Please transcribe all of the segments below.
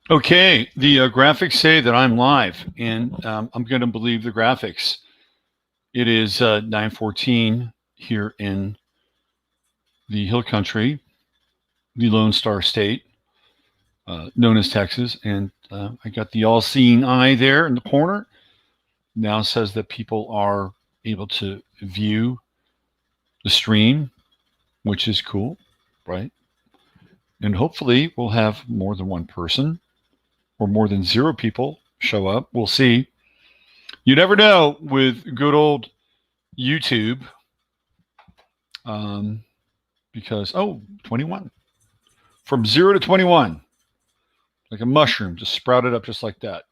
Okay, the graphics say that I'm live, and I'm going to believe the graphics. It is 9:14 here in the Hill Country, the Lone Star State, known as Texas, and I got the all-seeing eye there in the corner. Now says that people are able to view the stream, which is cool, right? And hopefully, we'll have more than one person or more than zero people show up. We'll see. You never know with good old YouTube, um, because, 21. From 0 to 21, like a mushroom, just sprouted up just like that.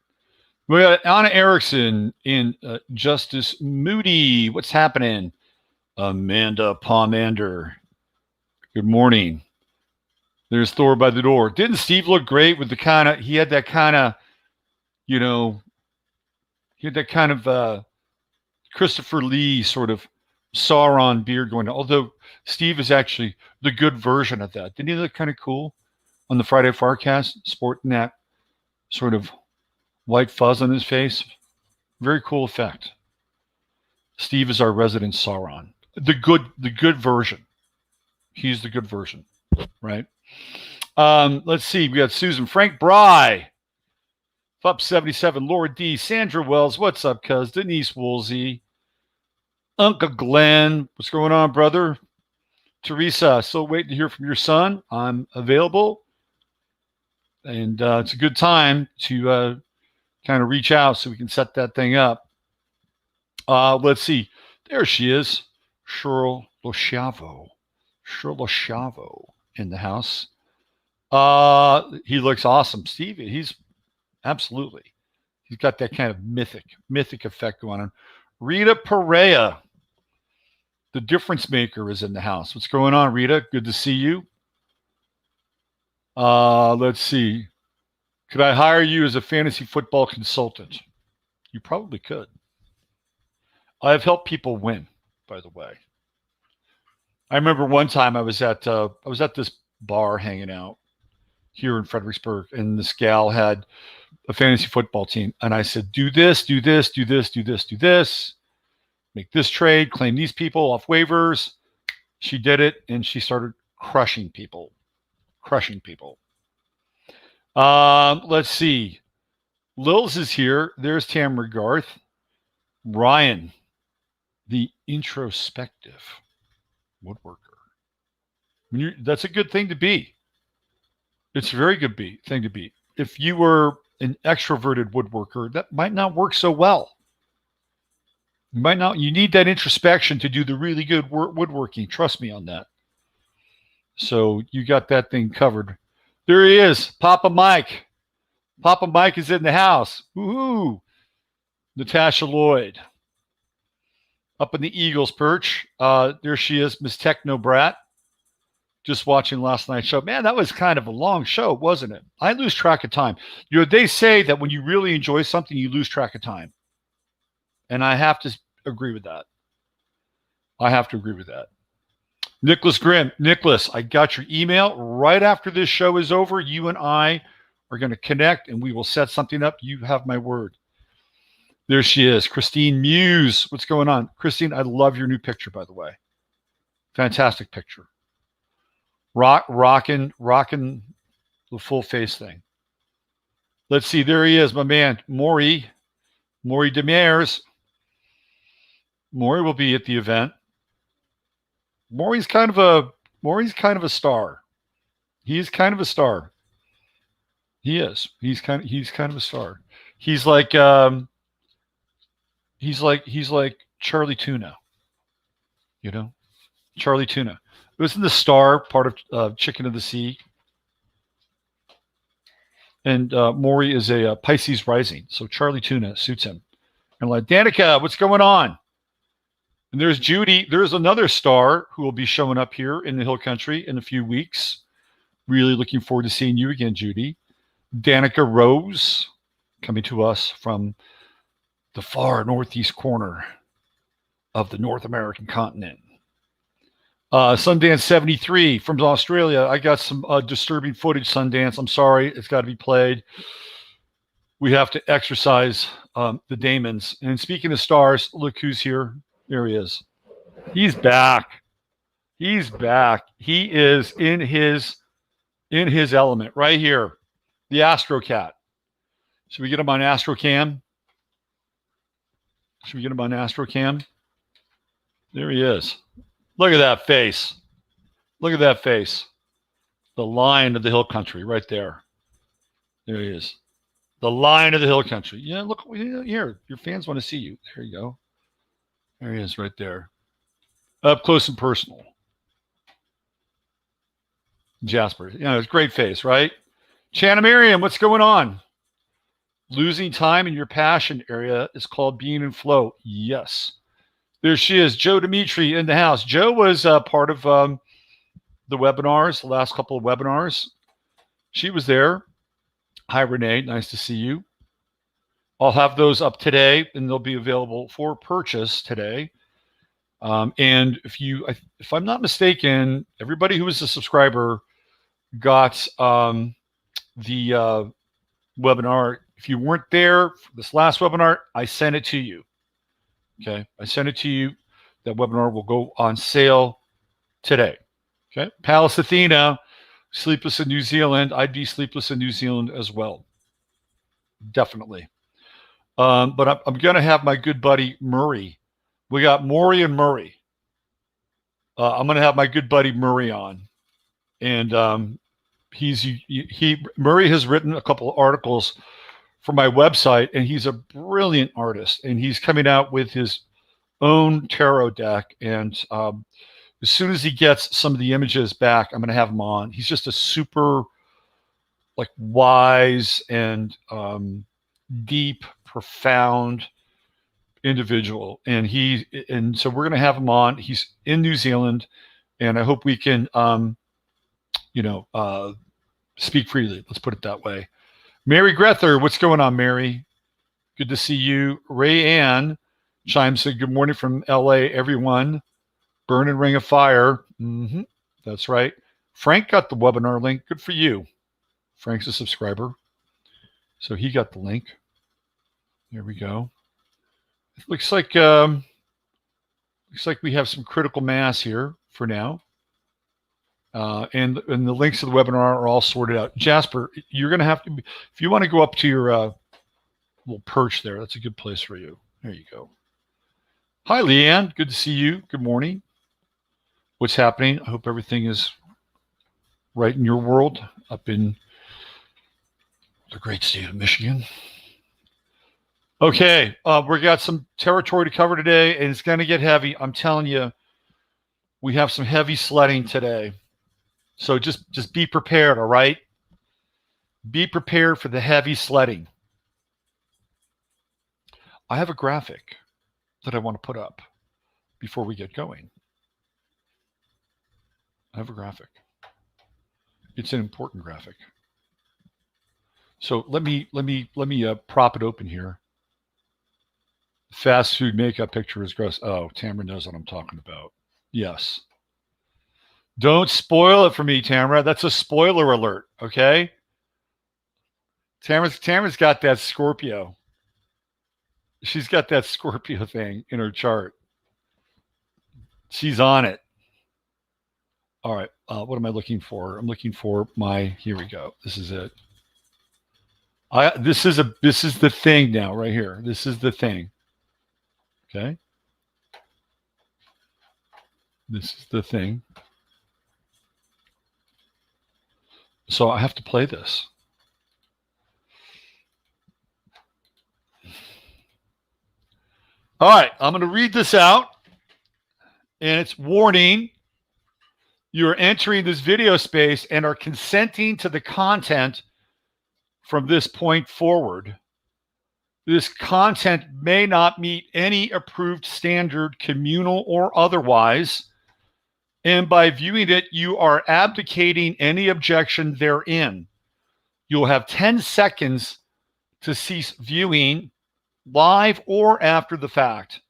We got Anna Erickson in Justice Moody. What's happening? Amanda Pomander. Good morning. There's Thor by the door. Didn't Steve look great with he had that kind of, you know, he had that kind of Christopher Lee sort of Sauron beard going on. Although Steve is actually the good version of that. Didn't he look kind of cool on the Friday Farcast, sporting that sort of white fuzz on his face? Very cool effect. Steve is our resident Sauron. The good version. He's the good version, right? Let's see. We got Susan Frank Bry. Up 77, Laura D, Sandra Wells, what's up, cuz? Denise Woolsey, Uncle Glenn, what's going on, brother? Teresa, still waiting to hear from your son. I'm available, and it's a good time to kind of reach out so we can set that thing up. Let's see. There she is, Cheryl Lochavo. Cheryl Lochavo in the house. He looks awesome, Steve. He's absolutely. He's got that kind of mythic effect going on. Rita Perea, the difference maker, is in the house. What's going on, Rita? Good to see you. Let's see. Could I hire you as a fantasy football consultant? You probably could. I've helped people win, by the way. I remember one time I was at this bar hanging out here in Fredericksburg, and this gal had a fantasy football team, and I said, do this, do this, do this, do this, do this, make this trade, claim these people off waivers. She did it, and she started crushing people. Let's see. Lils is here. There's Tamara Garth. Ryan, the introspective woodworker. That's a good thing to be. It's a very good thing to be. If you were an extroverted woodworker, that might not work so well. You need that introspection to do the really good woodworking. Trust me on that. So you got that thing covered. There he is, Papa Mike. Papa Mike is in the house. Woohoo! Natasha Lloyd. Up in the Eagles perch. There she is, Miss Techno Brat. Just watching last night's show. Man, that was kind of a long show, wasn't it? I lose track of time. They say that when you really enjoy something, you lose track of time. And I have to agree with that. Nicholas Grimm. Nicholas, I got your email. Right after this show is over, you and I are going to connect, and we will set something up. You have my word. There she is, Christine Muse. What's going on? Christine, I love your new picture, by the way. Fantastic picture. Rocking the full face thing. Let's see. There he is, my man, Maury Demers. Maury will be at the event. Maury's kind of a star. He is kind of a star. He is. He's kind of a star. He's like Charlie Tuna. Charlie Tuna. It was in the Star, part of Chicken of the Sea. And Maury is a Pisces rising, so Charlie Tuna suits him. And like, Danica, what's going on? And there's Judy. There's another star who will be showing up here in the Hill Country in a few weeks. Really looking forward to seeing you again, Judy. Danica Rose, coming to us from the far northeast corner of the North American continent. Sundance 73 from Australia. I got some disturbing footage, Sundance. I'm sorry. It's got to be played. We have to exercise the Damons. And speaking of stars, look who's here. There he is. He's back. He's back. He is in his element right here. The Astro Cat. Should we get him on Astrocam? Should we get him on Astrocam? There he is. Look at that face. Look at that face. The Lion of the Hill Country right there. There he is. The Lion of the Hill Country. Yeah, look here. Your fans want to see you. There you go. There he is right there. Up close and personal. Jasper. It's a great face, right? Chana Miriam, what's going on? Losing time in your passion area is called being in flow. Yes. There she is, Joe Dimitri in the house. Joe was part of the webinars, the last couple of webinars. She was there. Hi, Renee. Nice to see you. I'll have those up today, and they'll be available for purchase today. And if I'm not mistaken, everybody who was a subscriber got the webinar. If you weren't there for this last webinar, I sent it to you. Okay, I sent it to you. That webinar will go on sale today. Okay, Palace Athena, sleepless in New Zealand. I'd be sleepless in New Zealand as well. Definitely. But I'm going to have my good buddy Murray. We got Maury and Murray. I'm going to have my good buddy Murray on. And Murray has written a couple of articles for my website, and he's a brilliant artist, and he's coming out with his own tarot deck. And as soon as he gets some of the images back, I'm going to have him on. He's just a super wise and deep, profound individual. And so we're going to have him on. He's in New Zealand, and I hope we can, speak freely. Let's put it that way. Mary Grether, what's going on, Mary? Good to see you. Ray Ann chimes in, good morning from LA, everyone. Burn and Ring of Fire. Mm-hmm. That's right. Frank got the webinar link. Good for you. Frank's a subscriber. So he got the link. There we go. It looks like we have some critical mass here for now. And the links to the webinar are all sorted out. Jasper, you're going to have to, if you want to go up to your little perch there, that's a good place for you. There you go. Hi, Leanne. Good to see you. Good morning. What's happening? I hope everything is right in your world up in the great state of Michigan. Okay, we got some territory to cover today, and it's going to get heavy. I'm telling you, we have some heavy sledding today. So just be prepared, all right? Be prepared for the heavy sledding. I have a graphic that I want to put up before we get going. I have a graphic. It's an important graphic. So let me prop it open here. Fast food makeup picture is gross. Oh, Tamara knows what I'm talking about. Yes. Don't spoil it for me, Tamara. That's a spoiler alert, okay? Tamara's got that Scorpio. She's got that Scorpio thing in her chart. She's on it. All right. What am I looking for? I'm looking for here we go. This is it. This is the thing now right here. This is the thing. Okay. This is the thing. So I have to play this. All right, I'm going to read this out. And it's warning. You are entering this video space and are consenting to the content from this point forward. This content may not meet any approved standard, communal or otherwise. And by viewing it, you are abdicating any objection therein. You'll have 10 seconds to cease viewing, live or after the fact.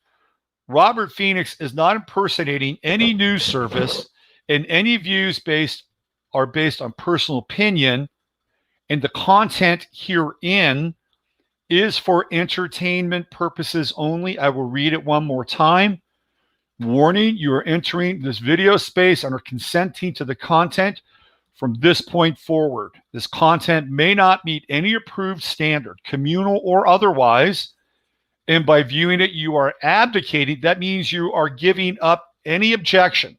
Robert Phoenix is not impersonating any news service And any views are based on personal opinion, and the content herein is for entertainment purposes only. I will read it one more time. Warning, you are entering this video space and are consenting to the content from this point forward. This content may not meet any approved standard, communal or otherwise, and by viewing it, you are abdicating. That means you are giving up any objection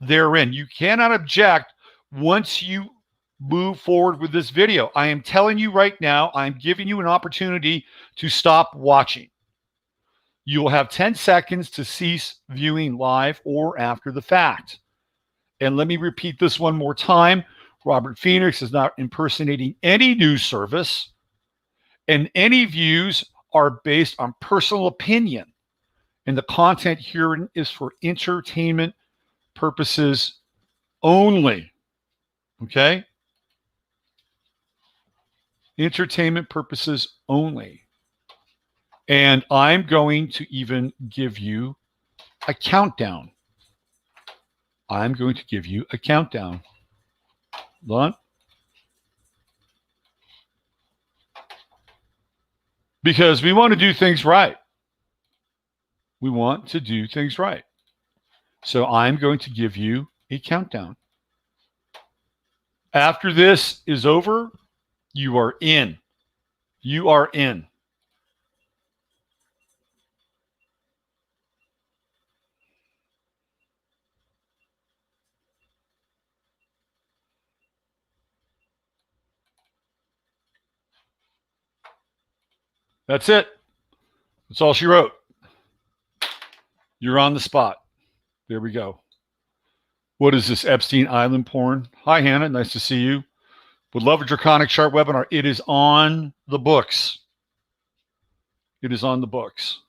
therein. You cannot object once you move forward with this video. I am telling you right now, I'm giving you an opportunity to stop watching. You will have 10 seconds to cease viewing live or after the fact. And let me repeat this one more time. Robert Phoenix is not impersonating any news service, and any views are based on personal opinion. And the content herein is for entertainment purposes only. Okay? Entertainment purposes only. And I'm going to even give you a countdown. I'm going to give you a countdown. Hold on. Because we want to do things right. We want to do things right. So I'm going to give you a countdown. After this is over, you are in. You are in. That's it. That's all she wrote. You're on the spot. There we go. What is this, Epstein Island porn? Hi, Hannah. Nice to see you. Would love a Draconic Chart webinar. It is on the books. It is on the books.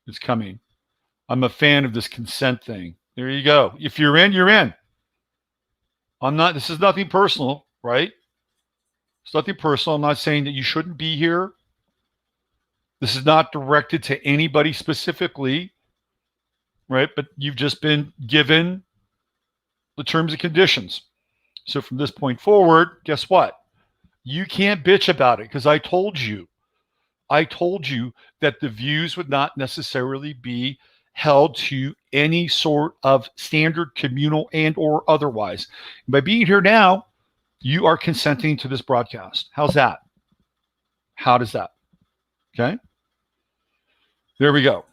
It's coming. I'm a fan of this consent thing. There you go. If you're in, you're in. This is nothing personal, right? It's nothing personal. I'm not saying that you shouldn't be here. This is not directed to anybody specifically, right? But you've just been given the terms and conditions. So from this point forward, guess what? You can't bitch about it because I told you that the views would not necessarily be held to any sort of standard, communal and or otherwise. And by being here now, you are consenting to this broadcast. How's that? How does that? Okay. There we go.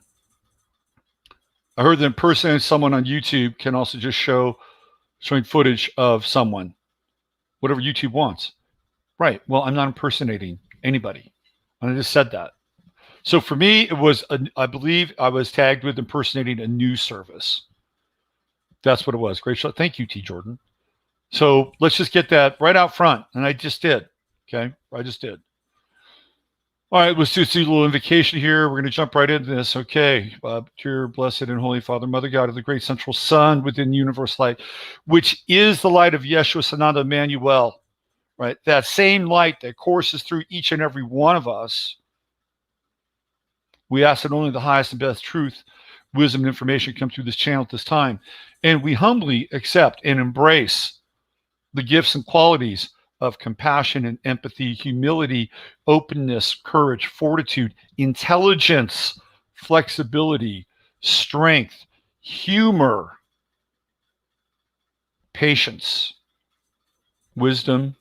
I heard that impersonating someone on YouTube can also just showing footage of someone, whatever YouTube wants. Right. Well, I'm not impersonating anybody. And I just said that. So for me, it was, I believe I was tagged with impersonating a news service. That's what it was. Great shot. Thank you, T. Jordan. So let's just get that right out front. And I just did. Okay. I just did. All right, let's do a little invocation here. We're going to jump right into this. Okay, dear blessed and holy Father, Mother God of the great central sun within universe light, which is the light of Yeshua Sananda Emmanuel, right? That same light that courses through each and every one of us. We ask that only the highest and best truth, wisdom, and information come through this channel at this time. And we humbly accept and embrace the gifts and qualities of compassion and empathy, humility, openness, courage, fortitude, intelligence, flexibility, strength, humor, patience, wisdom,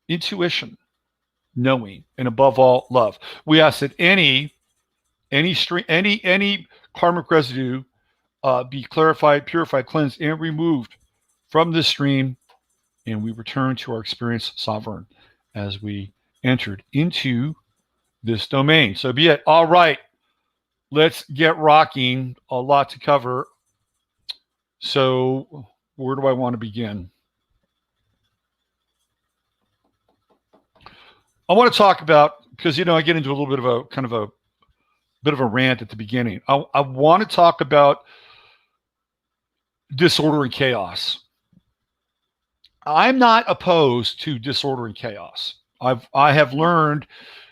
intuition, knowing, and above all, love. We ask that any karmic residue be clarified, purified, cleansed, and removed from this stream, and we return to our experience sovereign as we entered into this domain. So be it. All right, let's get rocking. A lot to cover. So where do I want to begin? I want to talk about, because, I get into a little bit of a kind of a bit of a rant at the beginning. I want to talk about disorder and chaos. I'm not opposed to disorder and chaos. I have learned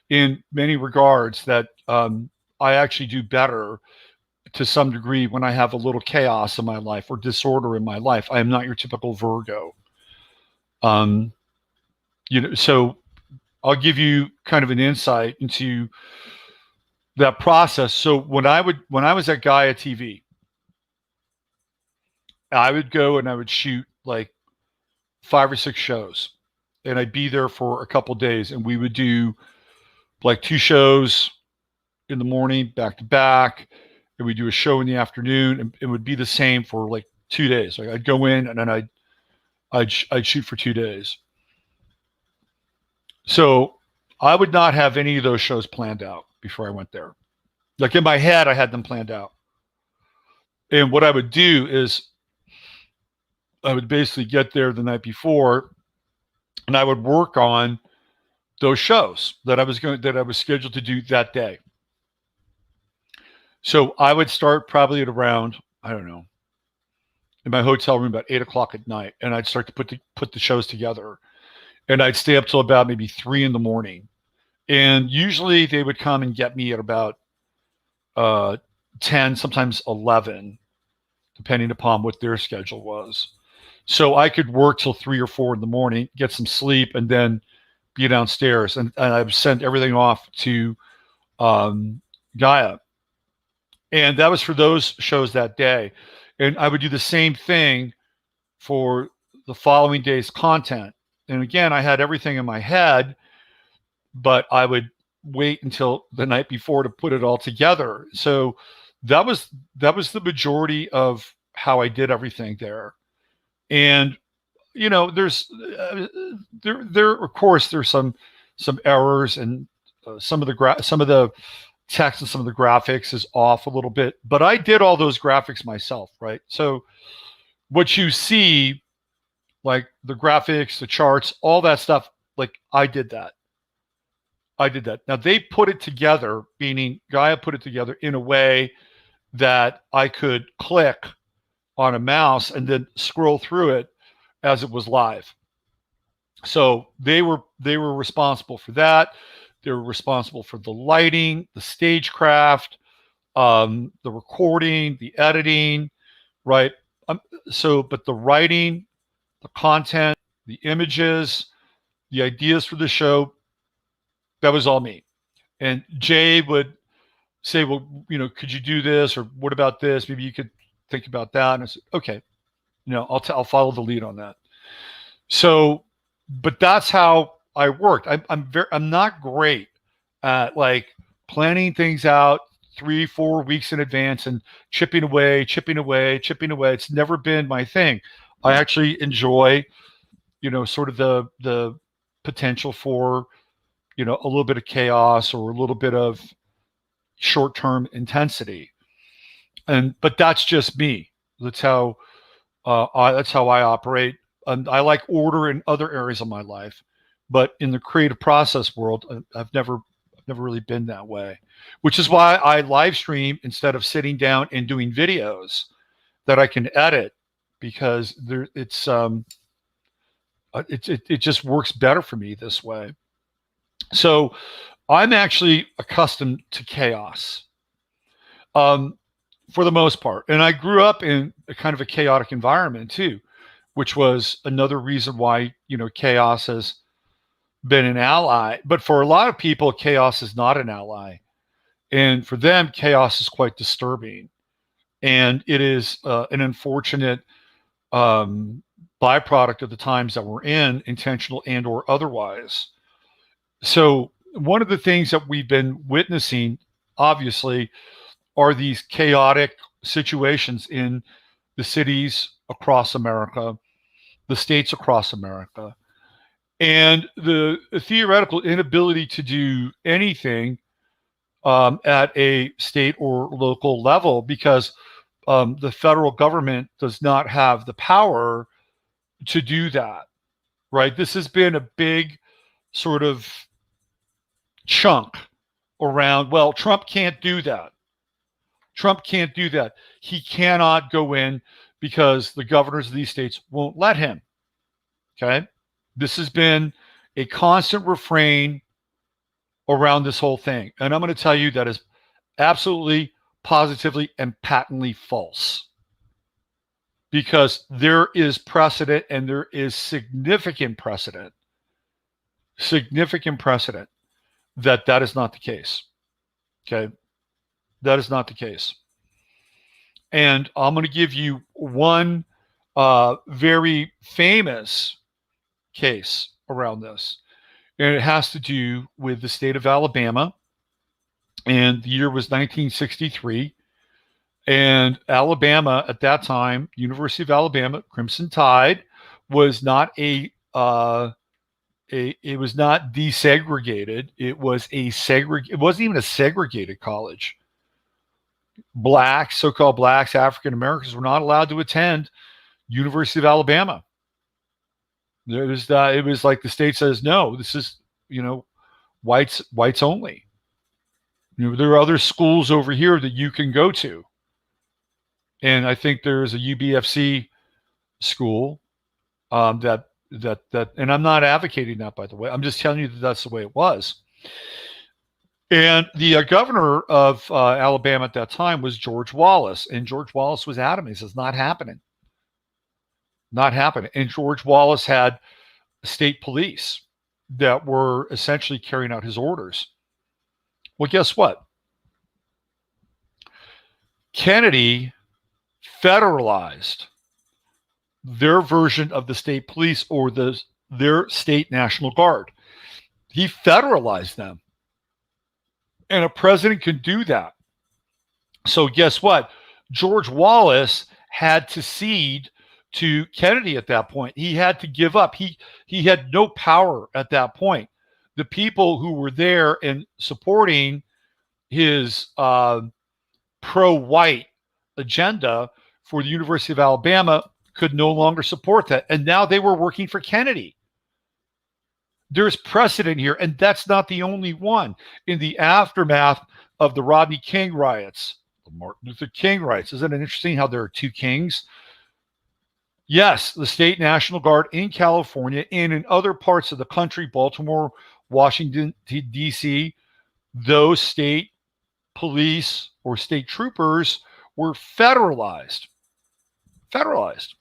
in many regards that I actually do better to some degree when I have a little chaos in my life or disorder in my life. I am not your typical Virgo. So I'll give you kind of an insight into that process. So when I was at Gaia TV, I would go and I would shoot like 5 or 6 shows, and I'd be there for a couple days, and we would do like 2 shows in the morning back to back, and we do a show in the afternoon, and it would be the same for like 2 days. Like I'd go in and then I'd shoot for 2 days. So I would not have any of those shows planned out before I went there. Like in my head, I had them planned out. And what I would do is I would basically get there the night before, and I would work on those shows that I was scheduled to do that day. So I would start probably at around, I don't know, in my hotel room about 8:00 at night, and I'd start to put the shows together, and I'd stay up till about maybe 3 in the morning. And usually they would come and get me at about 10, sometimes 11, depending upon what their schedule was. So I could work till 3 or 4 in the morning, get some sleep, and then be downstairs. And I would send everything off to Gaia. And that was for those shows that day. And I would do the same thing for the following day's content. And again, I had everything in my head, but I would wait until the night before to put it all together. So that was the majority of how I did everything there. And there's there of course there's some errors, and some of the text and some of the graphics is off a little bit, but I did all those graphics myself, right? So what you see, like the graphics, the charts, all that stuff, like I did that. Now they put it together, meaning Gaia put it together in a way that I could click on a mouse and then scroll through it as it was live. So they were responsible for that. They were responsible for the lighting, the stagecraft, the recording, the editing, right? But the writing, the content, the images, the ideas for the show, that was all me. And Jay would say, well, could you do this? Or what about this? Maybe you could think about that. And I said, okay, I'll follow the lead on that. So, but that's how I worked. I'm not great at like planning things out 3-4 weeks in advance and chipping away. It's never been my thing. I actually enjoy, sort of the potential for, a little bit of chaos or a little bit of short-term intensity. But that's just me. That's how I operate. And I like order in other areas of my life, but in the creative process world, I've never really been that way, which is why I live stream instead of sitting down and doing videos that I can edit, because it just works better for me this way. So I'm actually accustomed to chaos, for the most part. And I grew up in a kind of a chaotic environment too, which was another reason why, chaos has been an ally. But for a lot of people, chaos is not an ally. And for them, chaos is quite disturbing. And it is an unfortunate byproduct of the times that we're in, intentional and or otherwise. So one of the things that we've been witnessing, obviously, are these chaotic situations in the cities across America, the states across America, and the theoretical inability to do anything at a state or local level, because the federal government does not have the power to do that, right? This has been a big sort of chunk around, well, Trump can't do that. He cannot go in because the governors of these states won't let him. Okay? This has been a constant refrain around this whole thing. And I'm going to tell you that is absolutely positively and patently false. Because there is precedent, and there is significant precedent that is not the case. Okay? That is not the case. And I'm going to give you one very famous case around this. And it has to do with the state of Alabama. And the year was 1963. And Alabama at that time, University of Alabama, Crimson Tide, was not it was not desegregated. It was it wasn't even a segregated college. Blacks, so-called blacks, African Americans were not allowed to attend University of Alabama. It was like the state says, no, this is, whites only. There are other schools over here that you can go to. And I think there's a UBFC school that, and I'm not advocating that, by the way. I'm just telling you that that's the way it was. And the governor of Alabama at that time was George Wallace. And George Wallace was adamant. He says, not happening. Not happening. And George Wallace had state police that were essentially carrying out his orders. Well, guess what? Kennedy federalized their version of the state police, or their state National Guard. He federalized them. And a president can do that. So guess what? George Wallace had to cede to Kennedy at that point. He had to give up. He had no power at that point. The people who were there and supporting his pro-white agenda for the University of Alabama could no longer support that. And now they were working for Kennedy. There's precedent here, and that's not the only one. In the aftermath of the Rodney King riots, the Martin Luther King riots, isn't it interesting how there are two kings? Yes, the state National Guard in California and in other parts of the country, Baltimore, Washington, D.C., those state police or state troopers were federalized. Federalized.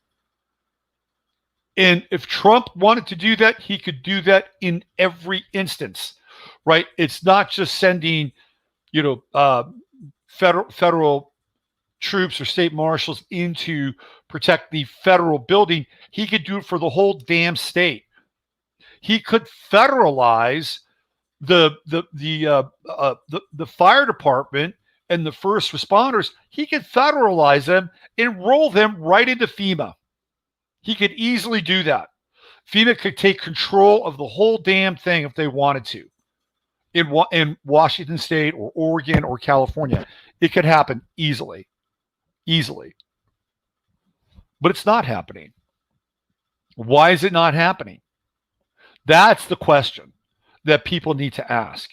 And if Trump wanted to do that, he could do that in every instance, right? It's not just sending, federal troops or state marshals in to protect the federal building. He could do it for the whole damn state. He could federalize the fire department and the first responders. He could federalize them and roll them right into FEMA. He could easily do that. FEMA could take control of the whole damn thing if they wanted to. In Washington State or Oregon or California, it could happen easily. Easily. But it's not happening. Why is it not happening? That's the question that people need to ask.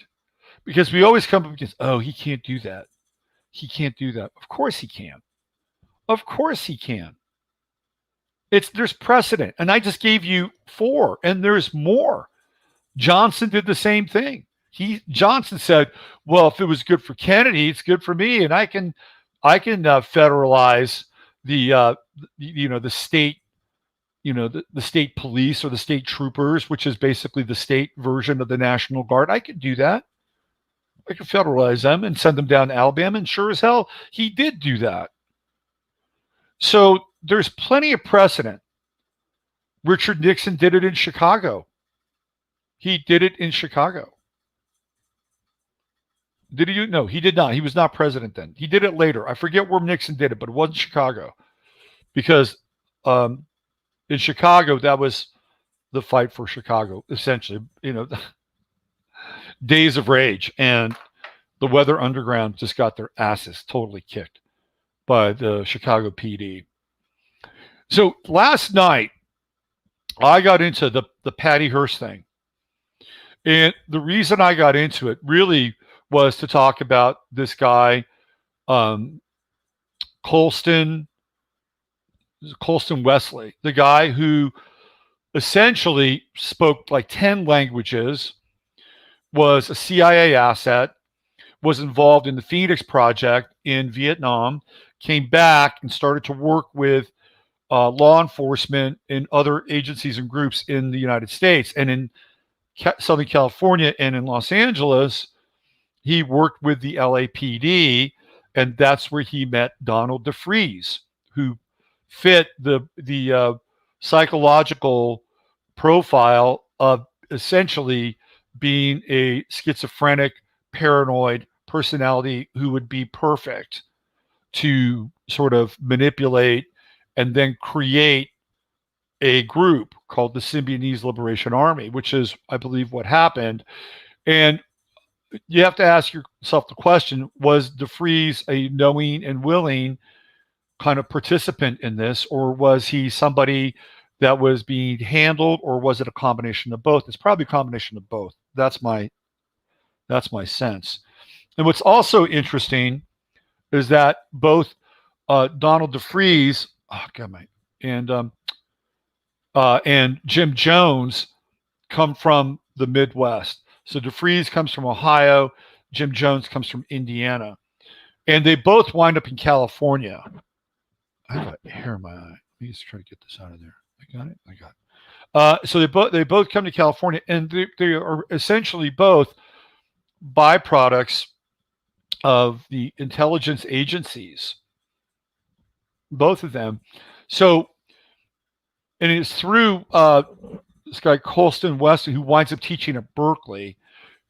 Because we always come up against, oh, he can't do that. He can't do that. Of course he can. Of course he can. There's precedent. And I just gave you 4, and there's more. Johnson did the same thing. Johnson said, well, if it was good for Kennedy, it's good for me. And I can federalize the state, the state police or the state troopers, which is basically the state version of the National Guard. I could do that. I could federalize them and send them down to Alabama. And sure as hell, he did do that. So there's plenty of precedent. Richard Nixon did it in Chicago. He did it in Chicago. Did he? No, he did not. He was not president then. He did it later. I forget where Nixon did it, but it wasn't Chicago. Because in Chicago, that was the fight for Chicago, essentially. Days of Rage. And the Weather Underground just got their asses totally kicked by the Chicago PD. So last night, I got into the Patty Hearst thing. And the reason I got into it really was to talk about this guy, Colston Wesley, the guy who essentially spoke like 10 languages, was a CIA asset, was involved in the Phoenix Project in Vietnam, came back and started to work with law enforcement and other agencies and groups in the United States. And in Southern California and in Los Angeles, he worked with the LAPD, and that's where he met Donald DeFreeze, who fit the psychological profile of essentially being a schizophrenic, paranoid personality who would be perfect to sort of manipulate and then create a group called the Symbionese Liberation Army, which is, I believe, what happened. And you have to ask yourself the question, was DeFreeze a knowing and willing kind of participant in this, or was he somebody that was being handled, or was it a combination of both? It's probably a combination of both. That's my sense. And what's also interesting is that both Donald DeFreeze, and Jim Jones come from the Midwest. So DeFreeze comes from Ohio, Jim Jones comes from Indiana, and they both wind up in California. I have a hair in my eye. Let me just try to get this out of there. I got it. I got it. So they both come to California, and they are essentially both byproducts of the intelligence agencies, both of them. So, and it's through this guy Colston Weston, who winds up teaching at Berkeley,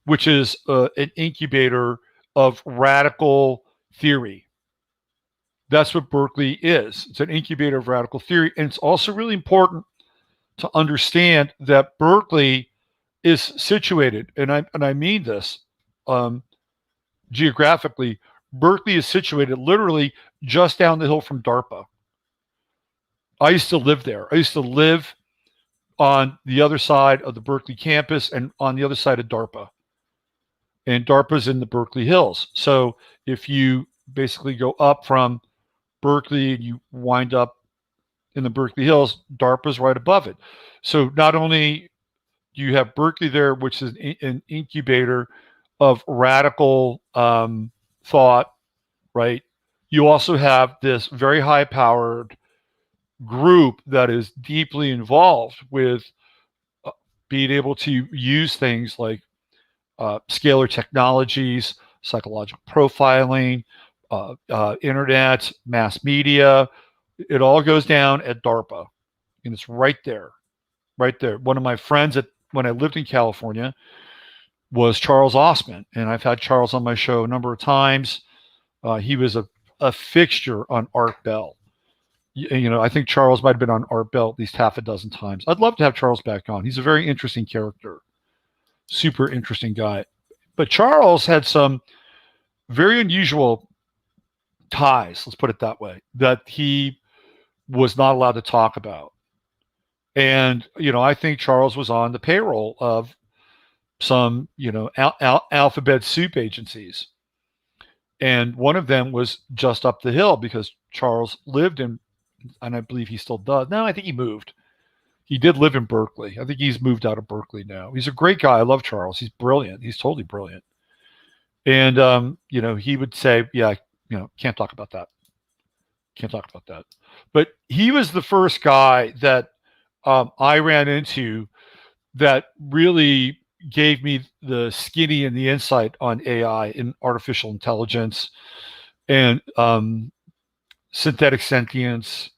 which is an incubator of radical theory. That's what Berkeley is. It's an incubator of radical theory. And it's also really important to understand that Berkeley is situated, and I mean this geographically, Berkeley is situated literally just down the hill from DARPA. I used to live there. I used to live on the other side of the Berkeley campus and on the other side of DARPA. And DARPA's in the Berkeley Hills. So if you basically go up from Berkeley and you wind up in the Berkeley Hills, DARPA's right above it. So not only do you have Berkeley there, which is an incubator of radical thought, right? You also have this very high-powered group that is deeply involved with being able to use things like scalar technologies, psychological profiling, internet, mass media. It all goes down at DARPA, and it's right there, right there. One of my friends when I lived in California was Charles Osman, and I've had Charles on my show a number of times. He was a fixture on Art Bell. You know, I think Charles might have been on Art Bell at least half a dozen times. I'd love to have Charles back on. He's a very interesting character, super interesting guy. But Charles had some very unusual ties, let's put it that way, that he was not allowed to talk about. And, you know, I think Charles was on the payroll of some, you know, alphabet soup agencies. And one of them was just up the hill because Charles lived in, and I believe he still does. No, I think he moved. He did live in Berkeley. I think he's moved out of Berkeley now. He's a great guy. I love Charles. He's brilliant. He's totally brilliant. And, you know, he would say, yeah, you know, can't talk about that. Can't talk about that. But he was the first guy that I ran into that really gave me the skinny and the insight on AI and artificial intelligence and synthetic sentience,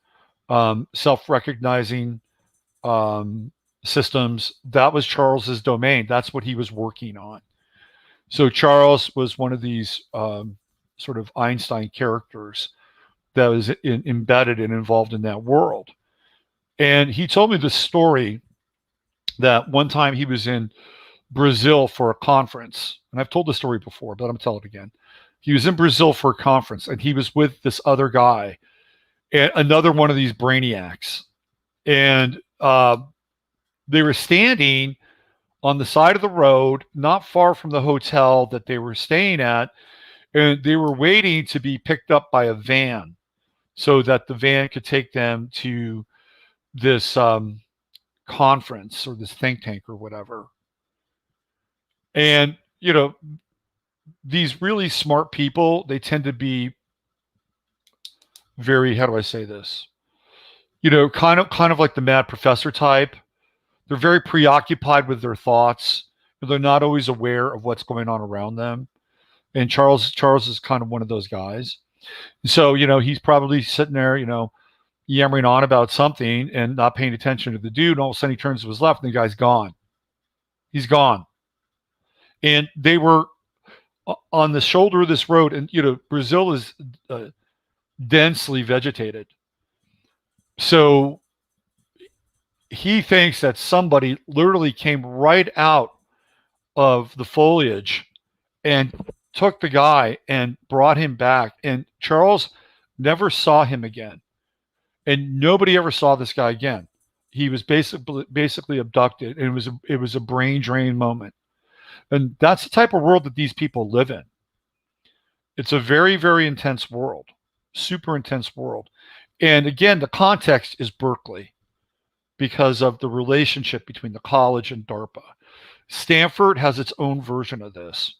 self-recognizing systems. That was Charles's domain. That's what he was working on. So Charles was one of these sort of Einstein characters that was embedded and involved in that world. And he told me this story that one time he was in Brazil for a conference. And I've told this story before, but I'm going to tell it again. He was in Brazil for a conference, and he was with this other guy, and another one of these brainiacs. And they were standing on the side of the road, not far from the hotel that they were staying at, and they were waiting to be picked up by a van so that the van could take them to this conference or this think tank or whatever. And, you know, these really smart people, they tend to be very, how do I say this? Kind of like the mad professor type. They're very preoccupied with their thoughts. They're not always aware of what's going on around them. And Charles is kind of one of those guys. So, he's probably sitting there, yammering on about something and not paying attention to the dude. And all of a sudden he turns to his left and the guy's gone. He's gone. And they were on the shoulder of this road. And, Brazil is densely vegetated. So he thinks that somebody literally came right out of the foliage and took the guy and brought him back. And Charles never saw him again. And nobody ever saw this guy again. He was basically abducted, and it was a brain drain moment. And that's the type of world that these people live in. It's a very, very intense world, super intense world. And again, the context is Berkeley because of the relationship between the college and DARPA. Stanford has its own version of this.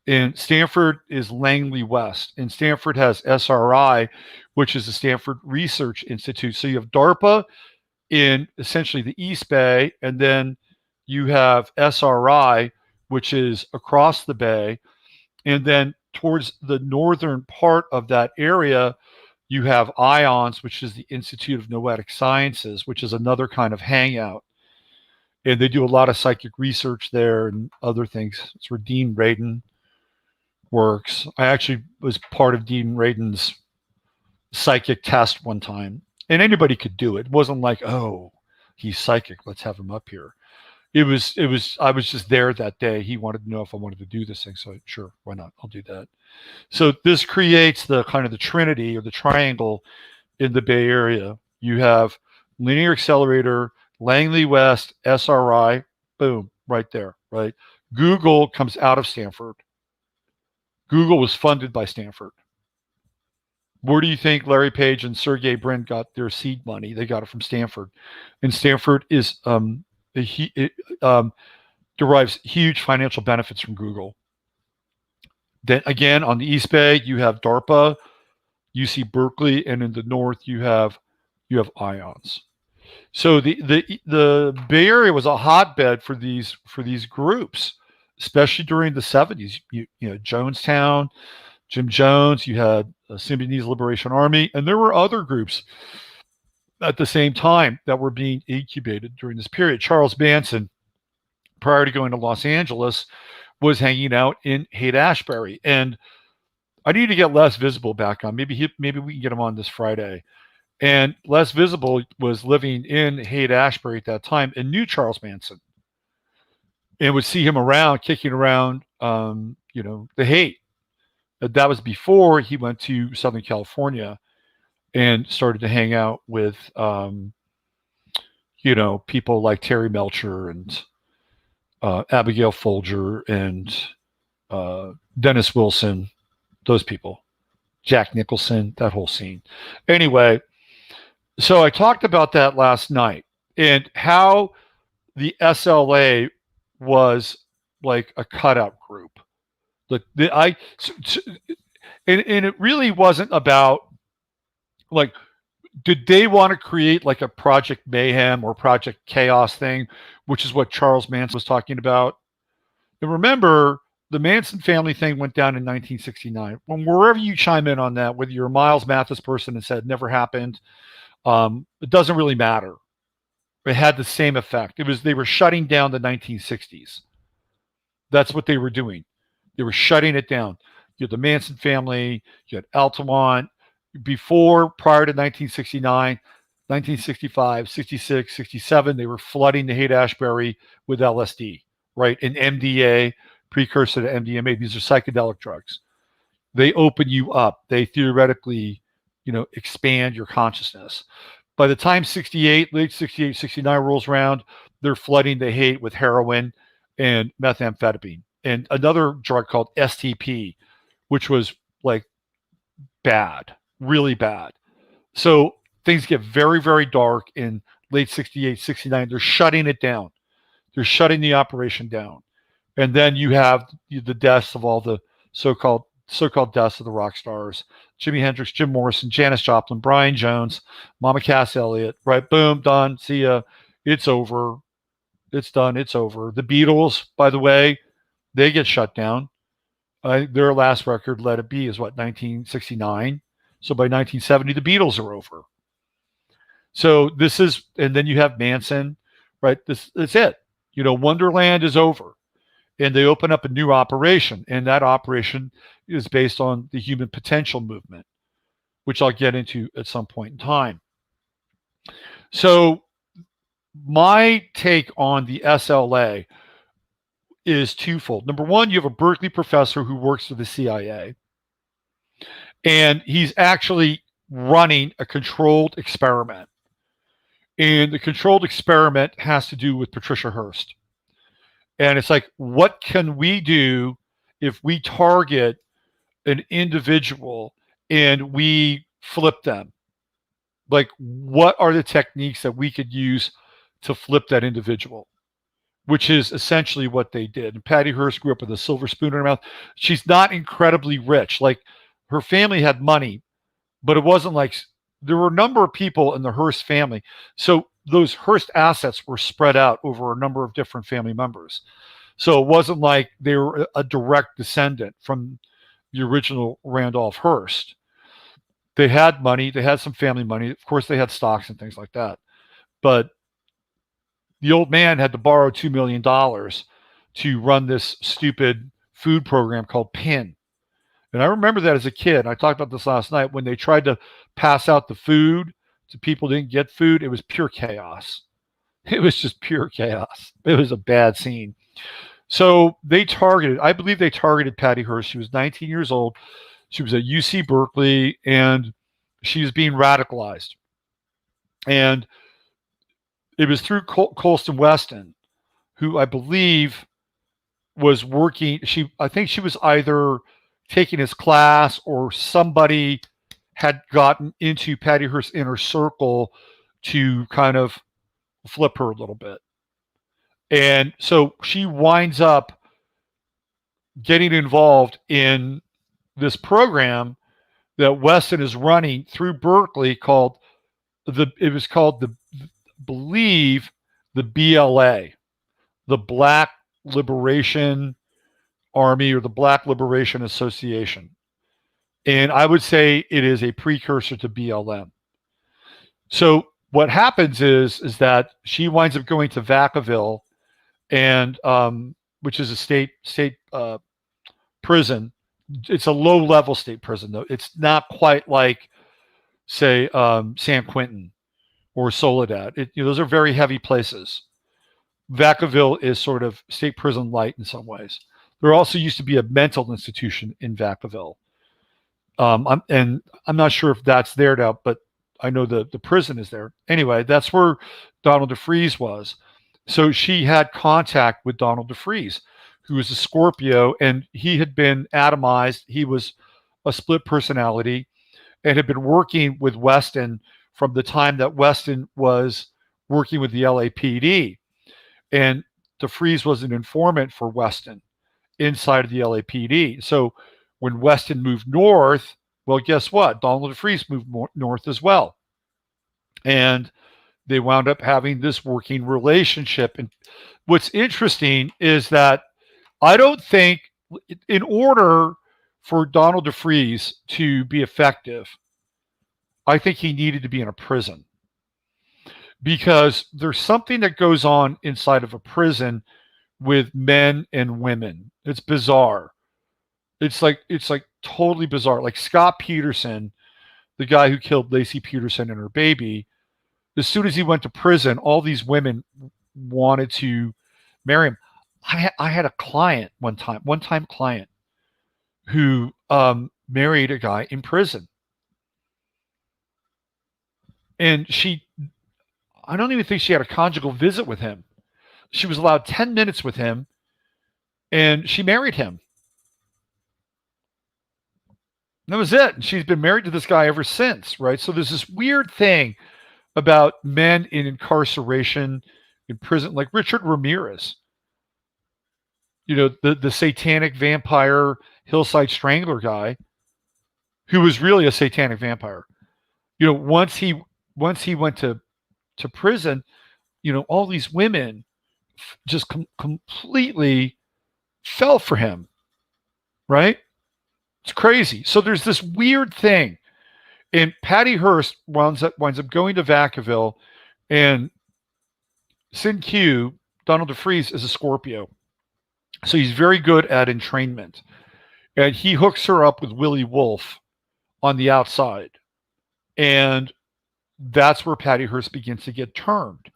And Stanford is Langley West. And Stanford has SRI, which is the Stanford Research Institute. So you have DARPA in essentially the East Bay, and then you have SRI, which is across the bay. And then towards the northern part of that area, you have IONS, which is the Institute of Noetic Sciences, which is another kind of hangout. And they do a lot of psychic research there and other things. It's where Dean Radin works. I actually was part of Dean Radin's psychic test one time. And anybody could do it. It wasn't like, oh, he's psychic, let's have him up here. I was just there that day. He wanted to know if I wanted to do this thing. So sure, why not? I'll do that. So this creates the kind of the trinity or the triangle in the Bay Area. You have linear accelerator, Langley West, SRI, boom, right there, right? Google comes out of Stanford. Google was funded by Stanford. Where do you think Larry Page and Sergey Brin got their seed money? They got it from Stanford. And Stanford is derives huge financial benefits from Google. Then again, on the East Bay, you have DARPA, UC Berkeley, and in the north, you have IONS. So the Bay Area was a hotbed for these groups, especially during the 70s. You know, Jonestown, Jim Jones, you had Symbionese Liberation Army, and there were other groups at the same time that were being incubated during this period. Charles Manson, prior to going to Los Angeles, was hanging out in Haight-Ashbury. And I need to get Les Visible back on. Maybe we can get him on this Friday. And Les Visible was living in Haight-Ashbury at that time and knew Charles Manson and would see him around, kicking around, the Haight. That was before he went to Southern California and started to hang out with, people like Terry Melcher and Abigail Folger and Dennis Wilson, those people, Jack Nicholson, that whole scene. Anyway, so I talked about that last night and how the SLA was like a cutout group. And it really wasn't about like, did they want to create like a Project Mayhem or Project Chaos thing, which is what Charles Manson was talking about. And remember, the Manson family thing went down in 1969. When wherever you chime in on that, whether you're a Miles Mathis person and said never happened, it doesn't really matter. It had the same effect. They were shutting down the 1960s. That's what they were doing. They were shutting it down. You had the Manson family, you had Altamont. Prior to 1969, 1965, 66, 67, they were flooding the Haight-Ashbury with LSD, right? And MDA, precursor to MDMA. These are psychedelic drugs. They open you up. They theoretically, expand your consciousness. By the time late 68, 69 rolls around, they're flooding the Haight with heroin and methamphetamine and another drug called STP, which was like bad, really bad. So things get very, very dark in late 68, 69. They're shutting it down. They're shutting the operation down. And then you have the deaths of all the so-called deaths of the rock stars: Jimi Hendrix, Jim Morrison, Janis Joplin, Brian Jones, Mama Cass Elliot. Right, boom, done. See ya. It's over. It's done. It's over. The Beatles, by the way, they get shut down. Their last record, Let It Be, is what, 1969. So by 1970, the Beatles are over. So this is, and then you have Manson, right? That's it. Wonderland is over. And they open up a new operation. And that operation is based on the human potential movement, which I'll get into at some point in time. So my take on the SLA is twofold. Number one, you have a Berkeley professor who works for the CIA, and he's actually running a controlled experiment. And the controlled experiment has to do with Patricia Hearst. And it's like, what can we do if we target an individual and we flip them? Like, what are the techniques that we could use to flip that individual? Which is essentially what they did. And Patty Hearst grew up with a silver spoon in her mouth. She's not incredibly rich. Like, her family had money, but it wasn't like, there were a number of people in the Hearst family. So those Hearst assets were spread out over a number of different family members. So it wasn't like they were a direct descendant from the original Randolph Hearst. They had money. They had some family money. Of course, they had stocks and things like that. But the old man had to borrow $2 million to run this stupid food program called PIN. And I remember that as a kid. I talked about this last night. When they tried to pass out the food to people who didn't get food, it was pure chaos. It was just pure chaos. It was a bad scene. So I believe they targeted Patty Hearst. She was 19 years old. She was at UC Berkeley, and she was being radicalized. And it was through Colston Weston, who I believe was working. I think she was either taking his class, or somebody had gotten into Patty Hearst's inner circle to kind of flip her a little bit. And so she winds up getting involved in this program that Weston is running through Berkeley called the BLA, the Black Liberation Army, or the Black Liberation Association. And I would say it is a precursor to BLM. So what happens is that she winds up going to Vacaville, and which is a state prison. It's a low-level state prison, though. It's not quite like, say, San Quentin or Soledad. Those are very heavy places. Vacaville is sort of state prison light in some ways. There also used to be a mental institution in Vacaville. And I'm not sure if that's there now, but I know the prison is there. Anyway, that's where Donald DeFreeze was. So she had contact with Donald DeFreeze, who was a Scorpio, and he had been atomized. He was a split personality and had been working with Weston from the time that Weston was working with the LAPD. And DeFreeze was an informant for Weston inside of the LAPD. So when Weston moved north, well, guess what? Donald DeFreeze moved north as well. And they wound up having this working relationship. And what's interesting is that I don't think, in order for Donald DeFreeze to be effective, I think he needed to be in a prison. Because there's something that goes on inside of a prison with men and women. It's bizarre. It's like totally bizarre. Like Scott Peterson, the guy who killed Lacey Peterson and her baby, as soon as he went to prison, all these women wanted to marry him. I had a client one time client who married a guy in prison. And I don't even think she had a conjugal visit with him. She was allowed 10 minutes with him, and she married him. And that was it. And she's been married to this guy ever since, right? So there's this weird thing about men in incarceration, in prison, like Richard Ramirez. the satanic vampire hillside strangler guy, who was really a satanic vampire. Once he went to prison, all these women just completely fell for him, right? It's crazy. So there's this weird thing, and Patty Hearst winds up going to Vacaville, and Sin Q, Donald DeFreeze, is a Scorpio, so he's very good at entrainment, and he hooks her up with Willie Wolf on the outside, and that's where Patty Hearst begins to get turned.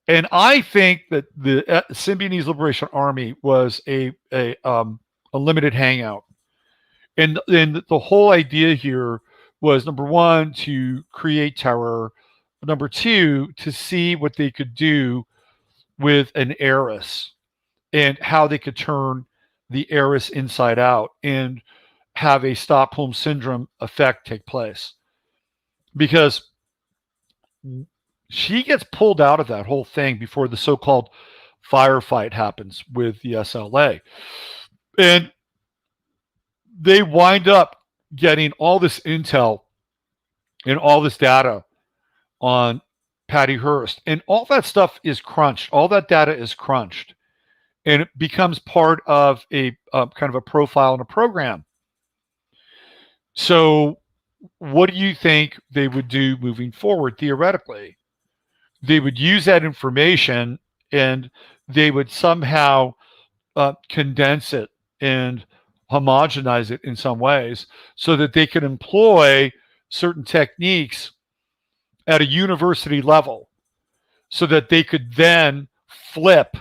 And I think that the Symbionese Liberation Army was a limited hangout. And the whole idea here was, number one, to create terror. Number two, to see what they could do with an heiress and how they could turn the heiress inside out and have a Stockholm Syndrome effect take place. Because she gets pulled out of that whole thing before the so-called firefight happens with the SLA. And they wind up getting all this intel and all this data on Patty Hearst. And all that stuff is crunched. All that data is crunched. And it becomes part of a kind of a profile in a program. So what do you think they would do moving forward, theoretically? They would use that information and they would somehow condense it and homogenize it in some ways so that they could employ certain techniques at a university level so that they could then flip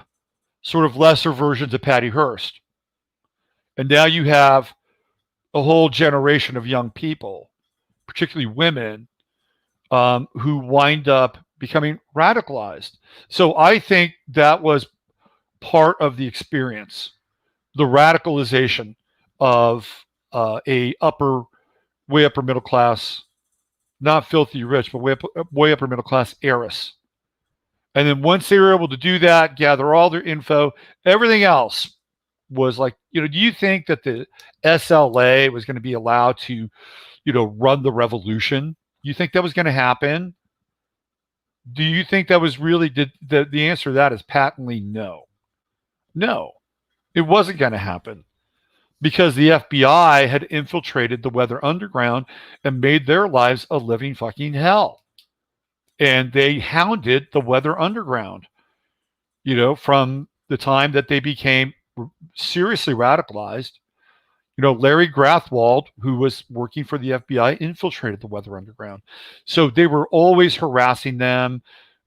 sort of lesser versions of Patty Hearst. And now you have a whole generation of young people, particularly women, who wind up becoming radicalized. So I think that was part of the experience, the radicalization of way upper middle class, not filthy rich, but way upper middle class heiress. And then once they were able to do that, gather all their info, everything else was like, do you think that the SLA was going to be allowed to, run the revolution? You think that was going to happen? Do you think that was really, the answer to that is patently no. No, it wasn't going to happen because the FBI had infiltrated the Weather Underground and made their lives a living fucking hell. And they hounded the Weather Underground, from the time that they became seriously radicalized. Larry Grathwold, who was working for the FBI, infiltrated the Weather Underground. So they were always harassing them.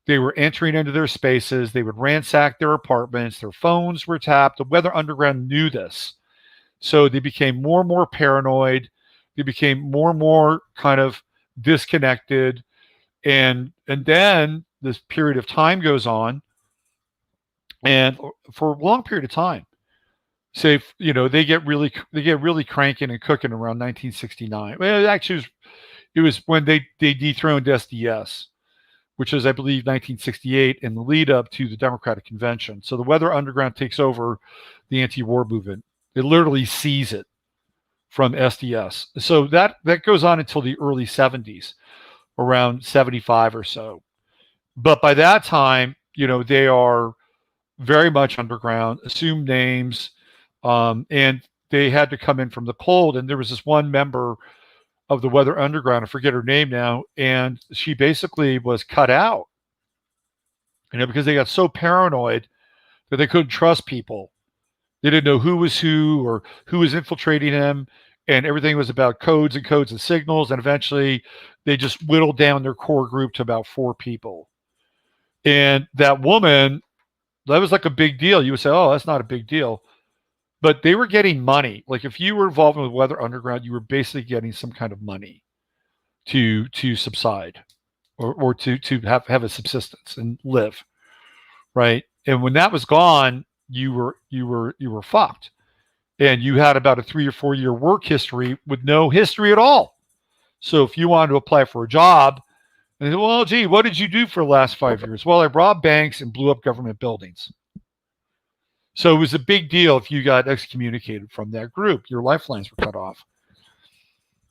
They were entering into their spaces. They would ransack their apartments. Their phones were tapped. The Weather Underground knew this. So they became more and more paranoid. They became more and more kind of disconnected. And then this period of time goes on. And for a long period of time, say, they get really cranking and cooking around 1969. Well, actually, it was when they dethroned SDS, which is, I believe, 1968, in the lead up to the Democratic Convention. So the Weather Underground takes over the anti-war movement. It literally sees it from SDS. So that goes on until the early 70s, around 75 or so. But by that time, they are very much underground, assumed names, and they had to come in from the cold. And there was this one member of the Weather Underground, I forget her name now, and she basically was cut out, because they got so paranoid that they couldn't trust people. They didn't know who was who or who was infiltrating them, and everything was about codes and signals, and eventually they just whittled down their core group to about 4 people. And that woman, that was like a big deal. You would say, oh, that's not a big deal. But they were getting money. Like if you were involved with Weather Underground, you were basically getting some kind of money to subside or to have a subsistence and live, right? And when that was gone, you were fucked. And you had about a 3 or 4 year work history with no history at all. So if you wanted to apply for a job, and they said, well, gee, what did you do for the last 5 years? Well, I robbed banks and blew up government buildings. So it was a big deal if you got excommunicated from that group. Your lifelines were cut off.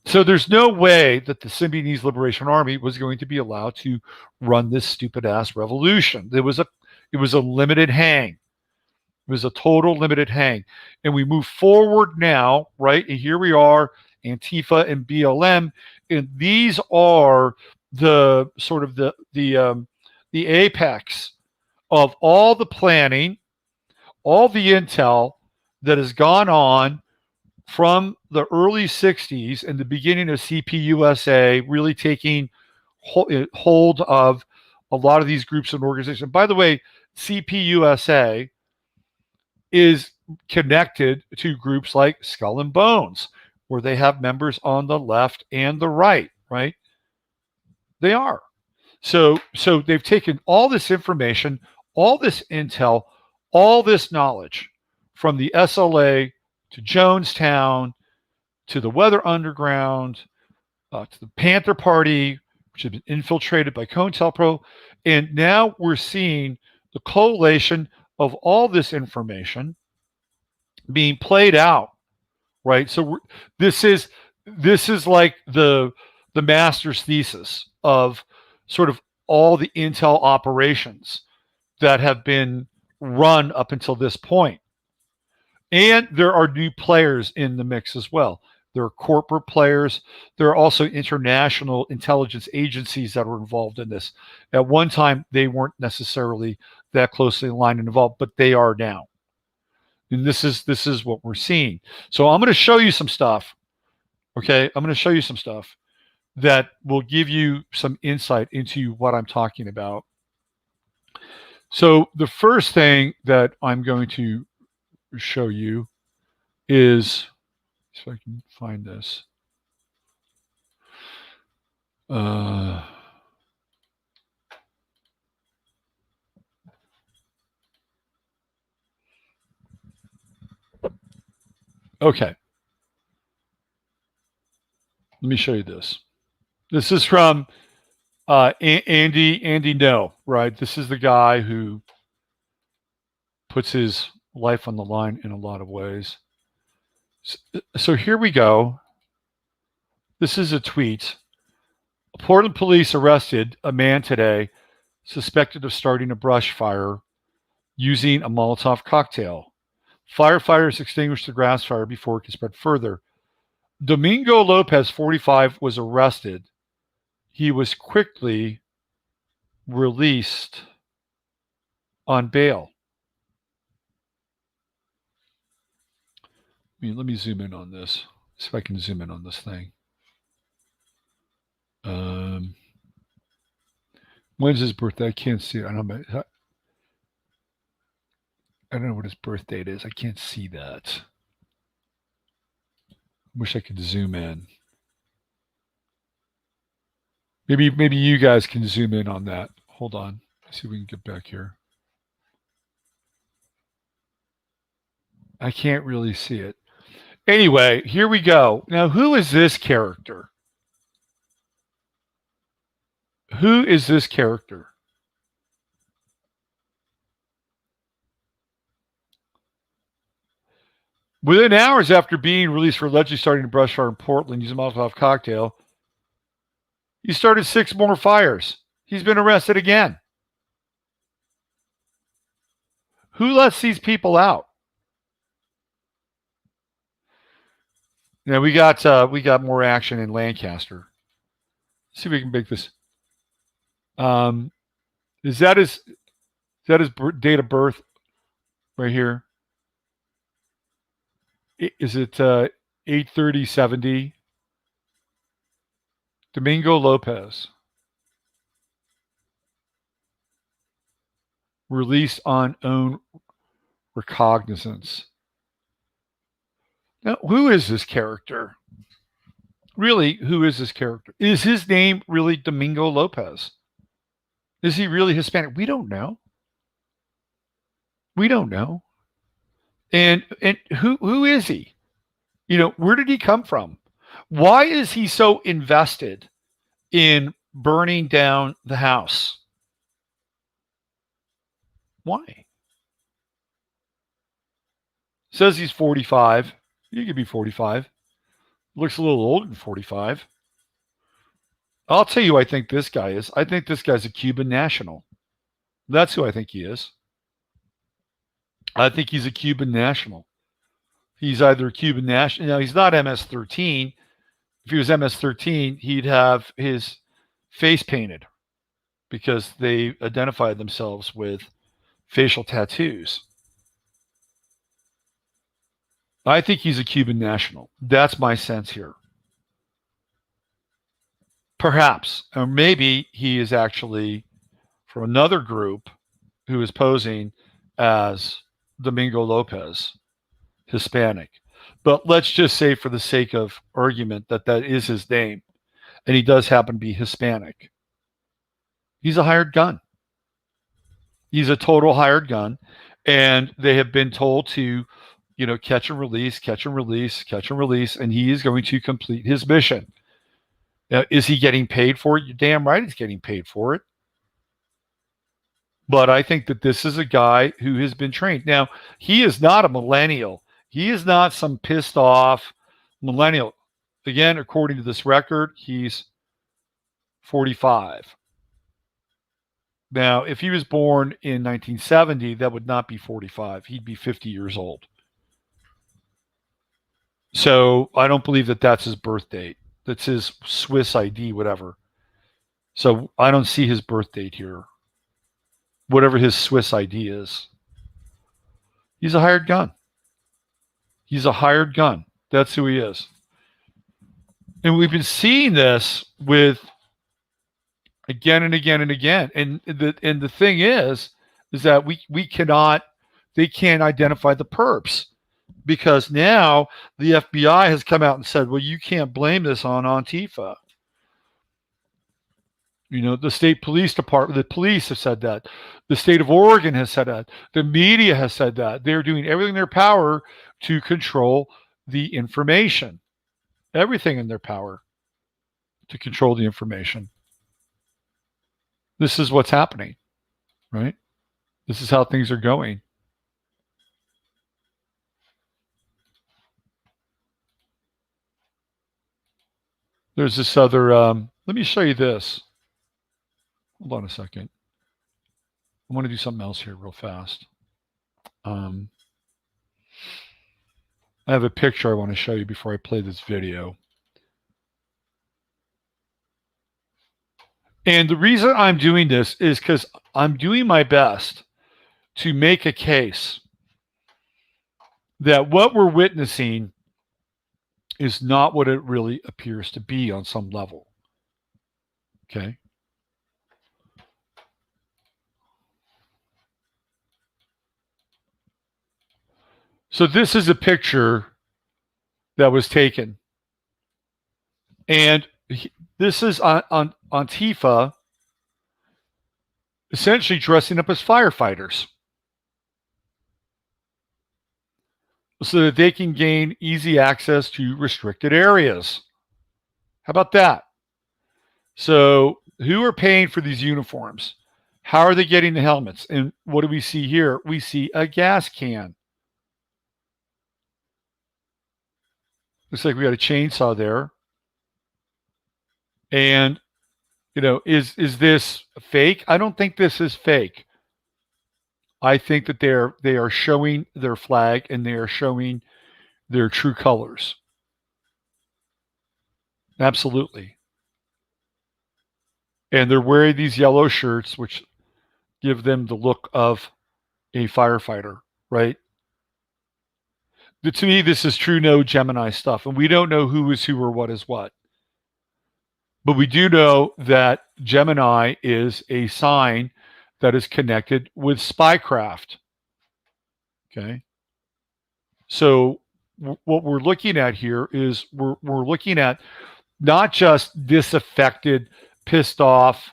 So there's no way that the Symbionese Liberation Army was going to be allowed to run this stupid ass revolution. It was a limited hang. It was a total limited hang. And we move forward now, right? And here we are, Antifa and BLM, and these are the sort of the apex of all the planning, all the intel that has gone on from the early 60s and the beginning of CPUSA really taking hold of a lot of these groups and organizations. By the way, CPUSA is connected to groups like Skull and Bones, where they have members on the left and the right, right? They are. So they've taken all this information, all this intel, all this knowledge from the SLA to Jonestown to the Weather Underground to the Panther Party, which had been infiltrated by COINTELPRO. And now we're seeing the collation of all this information being played out, right? So this is like the master's thesis of sort of all the intel operations that have been run up until this point. And there are new players in the mix as well. There are corporate players. There are also international intelligence agencies that were involved in this. At one time, they weren't necessarily that closely aligned and involved, but they are now. And this is what we're seeing. So I'm going to show you some stuff. Okay, I'm going to show you some stuff that will give you some insight into what I'm talking about. So the first thing that I'm going to show you is, if I can find this. Okay. Let me show you this. This is from Andy No, right? This is the guy who puts his life on the line in a lot of ways. So here we go. This is a tweet. Portland police arrested a man today suspected of starting a brush fire using a Molotov cocktail. Firefighters extinguished the grass fire before it could spread further. Domingo Lopez, 45, was arrested. He was quickly released on bail. Let me zoom in on this. See if I can zoom in on this thing. When's his birthday? I can't see it. I don't know what his birth date is. I can't see that. Wish I could zoom in. Maybe you guys can zoom in on that. Hold on. Let's see if we can get back here. I can't really see it. Anyway, here we go. Now, who is this character? Who is this character? Within hours after being released for allegedly starting a brush fire in Portland using a Molotov cocktail, he started 6 more fires. He's been arrested again. Who lets these people out? Now we got more action in Lancaster. Let's see if we can make this. Is that his date of birth right here? Is it 8/30/70? Domingo Lopez. Released on own recognizance. Now, who is this character? Really, who is this character? Is his name really Domingo Lopez? Is he really Hispanic? We don't know. We don't know. And who is he? Where did he come from? Why is he so invested in burning down the house? Why? Says he's 45. He could be 45. Looks a little older than 45. I'll tell you who I think this guy is. I think this guy's a Cuban national. That's who I think he is. I think he's a Cuban national. He's either a Cuban national. Now, he's not MS-13. If he was MS-13, he'd have his face painted because they identify themselves with facial tattoos. I think he's a Cuban national. That's my sense here. Perhaps, or maybe he is actually from another group who is posing as Domingo Lopez, Hispanic. But let's just say, for the sake of argument, that that is his name, and he does happen to be Hispanic. He's a hired gun. He's a total hired gun, and they have been told to, catch and release, catch and release, catch and release, and he is going to complete his mission. Now, is he getting paid for it? You're damn right he's getting paid for it. But I think that this is a guy who has been trained. Now, he is not a millennial. He is not some pissed off millennial. Again, according to this record, he's 45. Now, if he was born in 1970, that would not be 45. He'd be 50 years old. So I don't believe that that's his birth date. That's his Swiss ID, whatever. So I don't see his birth date here. Whatever his Swiss ID is. He's a hired gun. He's a hired gun. That's who he is. And we've been seeing this with again and again and again. And the thing is that we cannot, they can't identify the perps. Because now the FBI has come out and said, well, you can't blame this on Antifa. The state police department, the police have said that. The state of Oregon has said that. The media has said that. They're doing everything in their power to control the information. Everything in their power to control the information. This is what's happening, right? This is how things are going. There's this other, let me show you this. Hold on a second. I want to do something else here real fast. I have a picture I want to show you before I play this video. And the reason I'm doing this is because I'm doing my best to make a case that what we're witnessing is not what it really appears to be on some level. Okay? So this is a picture that was taken. And this is on Antifa essentially dressing up as firefighters so that they can gain easy access to restricted areas. How about that? So who are paying for these uniforms? How are they getting the helmets? And what do we see here? We see a gas can. Looks like we got a chainsaw there. And, is this fake? I don't think this is fake. I think that they are showing their flag and they are showing their true colors. Absolutely. And they're wearing these yellow shirts, which give them the look of a firefighter, right? To me, this is true no Gemini stuff. And we don't know who is who or what is what. But we do know that Gemini is a sign that is connected with spycraft. Okay. So what we're looking at here is we're looking at not just disaffected, pissed off,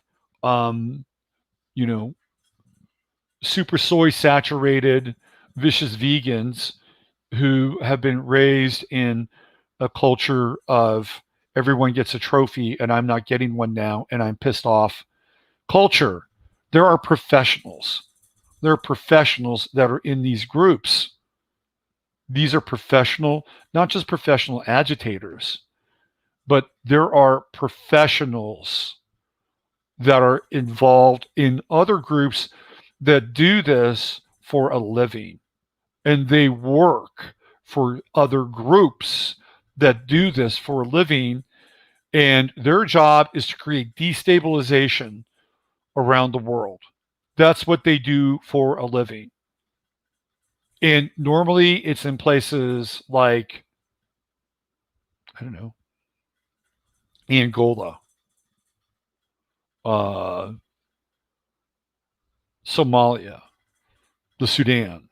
super soy saturated, vicious vegans who have been raised in a culture of everyone gets a trophy and I'm not getting one now and I'm pissed off culture. There are professionals. There are professionals that are in these groups. These are professional, not just professional agitators, but there are professionals that are involved in other groups that do this for a living. And they work for other groups that do this for a living. And their job is to create destabilization around the world. That's what they do for a living. And normally it's in places like, I don't know, Angola, uh, Somalia, the Sudan,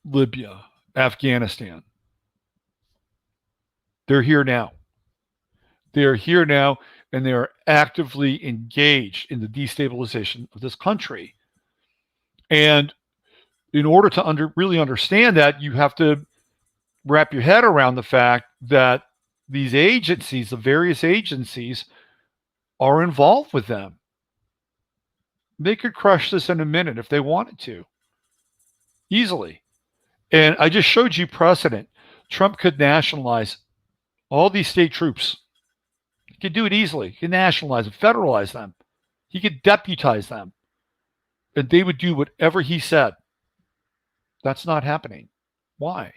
Libya, Afghanistan. They're here now. They are here now, and they are actively engaged in the destabilization of this country. And in order to really understand that, you have to wrap your head around the fact that these agencies, the various agencies, are involved with them. They could crush this in a minute if they wanted to, easily. And I just showed you precedent. Trump could nationalize all these state troops. He could do it easily. He could nationalize them, federalize them. He could deputize them. And they would do whatever he said. That's not happening. Why?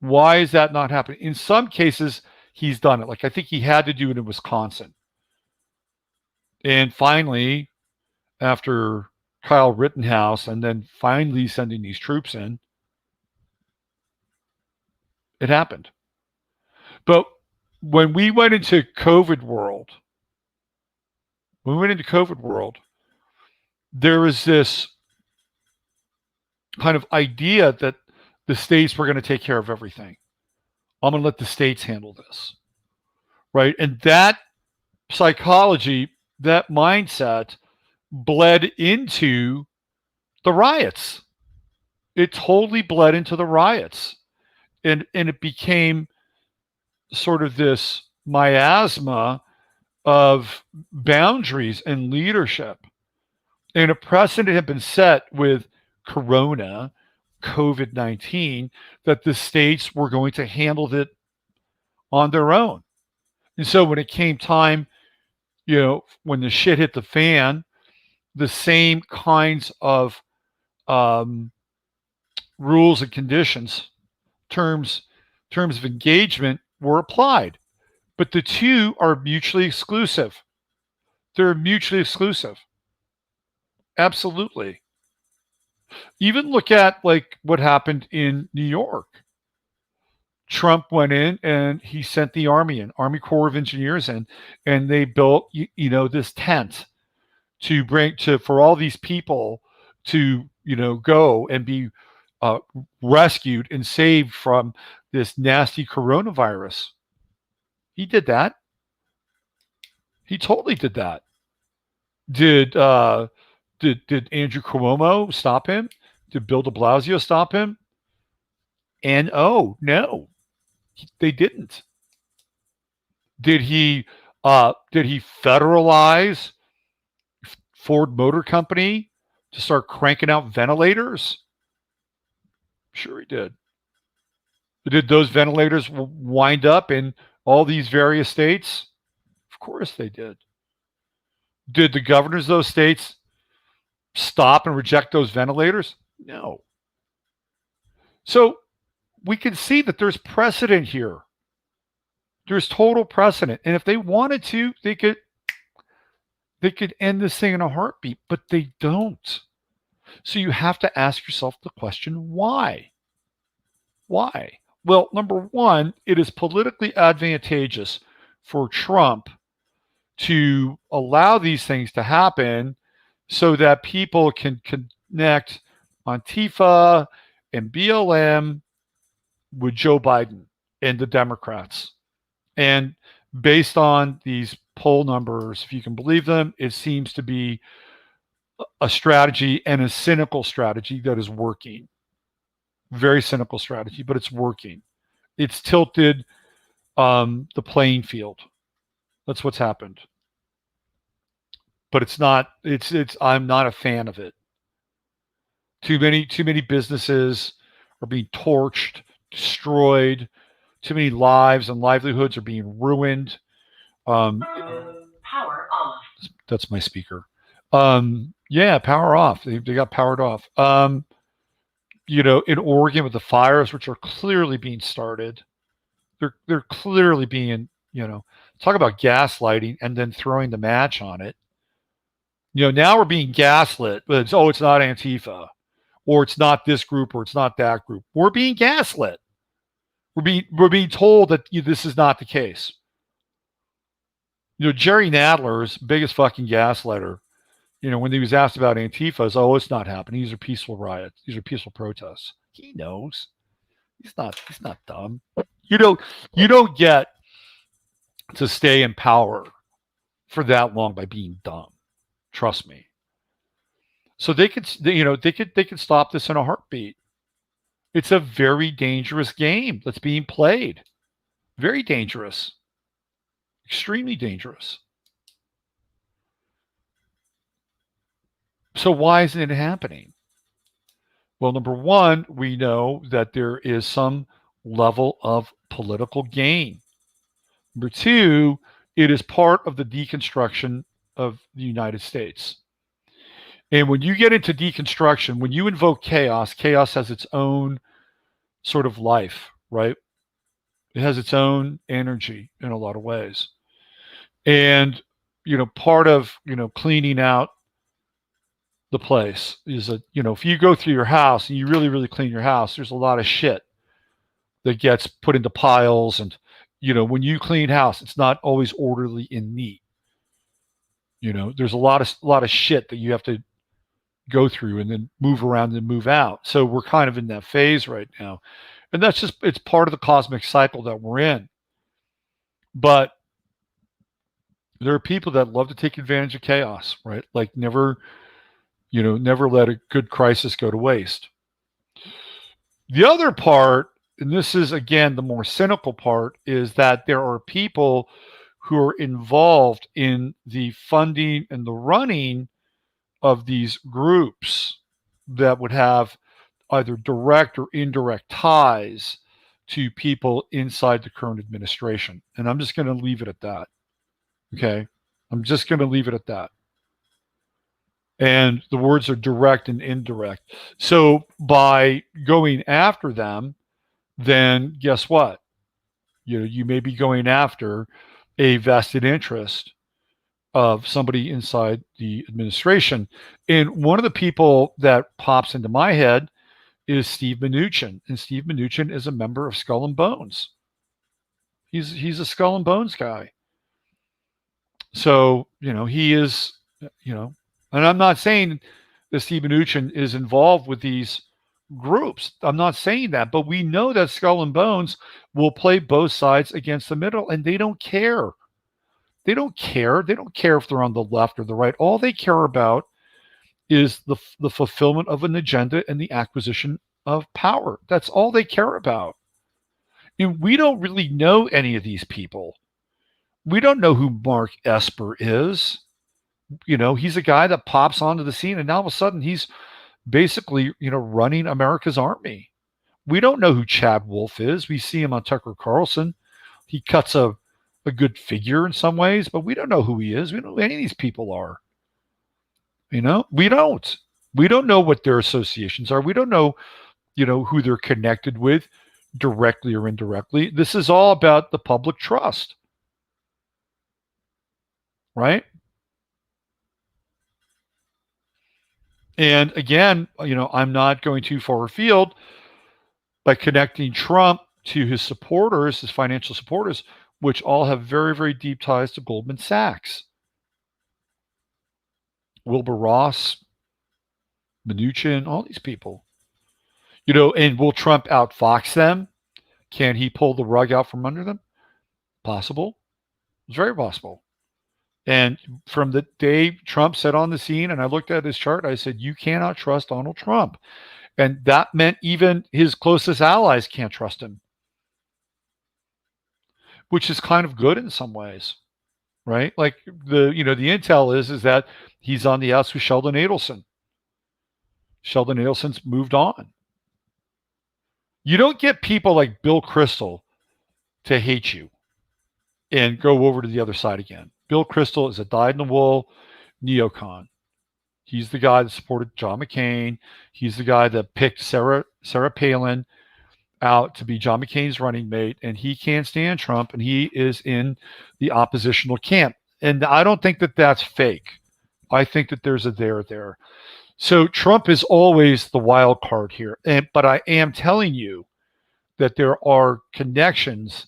Why is that not happening? In some cases, he's done it. Like I think he had to do it in Wisconsin. And finally, after Kyle Rittenhouse and then finally sending these troops in, it happened. But when we went into COVID world, there was this kind of idea that the states were going to take care of everything. I'm going to let the states handle this, right? And that psychology, that mindset bled into the riots. It totally bled into the riots. And it became sort of this miasma of boundaries and leadership. And a precedent had been set with Corona, COVID-19, that the states were going to handle it on their own. And so when it came time, when the shit hit the fan, the same kinds of rules and conditions, terms of engagement were applied. But the two are mutually exclusive. They're mutually exclusive. Absolutely. Even look at like what happened in New York. Trump went in and he sent the Army Corps of Engineers in, and they built, this tent for all these people to, go and be rescued and saved from this nasty coronavirus. He did that. He totally did that. Did Andrew Cuomo stop him? Did Bill de Blasio stop him? And no, they didn't. Did he federalize Ford Motor Company to start cranking out ventilators? Sure he did. Did those ventilators wind up in all these various states? Of course they did. Did the governors of those states stop and reject those ventilators? No. So we can see that there's precedent here. There's total precedent. And if they wanted to, they could end this thing in a heartbeat, but they don't. So you have to ask yourself the question, why? Why? Well, number one, it is politically advantageous for Trump to allow these things to happen so that people can connect Antifa and BLM with Joe Biden and the Democrats. And based on these poll numbers, if you can believe them, it seems to be a strategy, and a cynical strategy that is working. Very cynical strategy, but it's working. It's tilted the playing field. That's what's happened. But it's not. I'm not a fan of it. Too many businesses are being torched, destroyed. Too many lives and livelihoods are being ruined. Power off. That's my speaker. Yeah, power off. They got powered off. In Oregon with the fires, which are clearly being started, they're clearly being, talk about gaslighting and then throwing the match on it. Now we're being gaslit, but it's not Antifa, or it's not this group, or it's not that group. We're being gaslit. We're being told that this is not the case. Jerry Nadler's biggest fucking gaslighter, when he was asked about Antifa, it's not happening. These are peaceful riots. These are peaceful protests. He knows. He's not dumb. You don't get to stay in power for that long by being dumb. Trust me. So they could stop this in a heartbeat. It's a very dangerous game that's being played. Very dangerous. Extremely dangerous. So why isn't it happening? Well, number one, we know that there is some level of political gain. Number two, it is part of the deconstruction of the United States. And when you get into deconstruction, when you invoke chaos, chaos has its own sort of life, right? It has its own energy in a lot of ways. And, part of, cleaning out the place is if you go through your house and you really, really clean your house, there's a lot of shit that gets put into piles. And, when you clean house, it's not always orderly and neat. There's a lot of shit that you have to go through and then move around and move out. So we're kind of in that phase right now. And it's part of the cosmic cycle that we're in. But there are people that love to take advantage of chaos, right? Like never let a good crisis go to waste. The other part, and this is again the more cynical part, is that there are people who are involved in the funding and the running of these groups that would have either direct or indirect ties to people inside the current administration. And I'm just going to leave it at that. Okay? I'm just going to leave it at that. And the words are direct and indirect. So by going after them, then guess what? You may be going after a vested interest of somebody inside the administration. And one of the people that pops into my head is Steve Mnuchin. And Steve Mnuchin is a member of Skull and Bones. He's a Skull and Bones guy. So, he is, and I'm not saying that Steve Mnuchin is involved with these groups. I'm not saying that, but we know that Skull and Bones will play both sides against the middle, and they don't care. They don't care. They don't care if they're on the left or the right. All they care about is the fulfillment of an agenda and the acquisition of power. That's all they care about. And we don't really know any of these people. We don't know who Mark Esper is. He's a guy that pops onto the scene, and now all of a sudden he's basically, running America's army. We don't know who Chad Wolf is. We see him on Tucker Carlson. He cuts a good figure in some ways, but we don't know who he is. We don't know who any of these people are. We don't. We don't know what their associations are. We don't know, who they're connected with directly or indirectly. This is all about the public trust. Right? And again, I'm not going too far afield by connecting Trump to his supporters, his financial supporters, which all have very, very deep ties to Goldman Sachs. Wilbur Ross, Mnuchin, all these people. And will Trump outfox them? Can he pull the rug out from under them? Possible. It's very possible. And from the day Trump sat on the scene and I looked at his chart, I said, you cannot trust Donald Trump. And that meant even his closest allies can't trust him, which is kind of good in some ways, right? Like the intel is that he's on the outs with Sheldon Adelson. Sheldon Adelson's moved on. You don't get people like Bill Kristol to hate you and go over to the other side again. Bill Kristol is a dyed-in-the-wool neocon. He's the guy that supported John McCain. He's the guy that picked Sarah Palin out to be John McCain's running mate, and he can't stand Trump, and he is in the oppositional camp. And I don't think that that's fake. I think that there's a there. So Trump is always the wild card here. But I am telling you that there are connections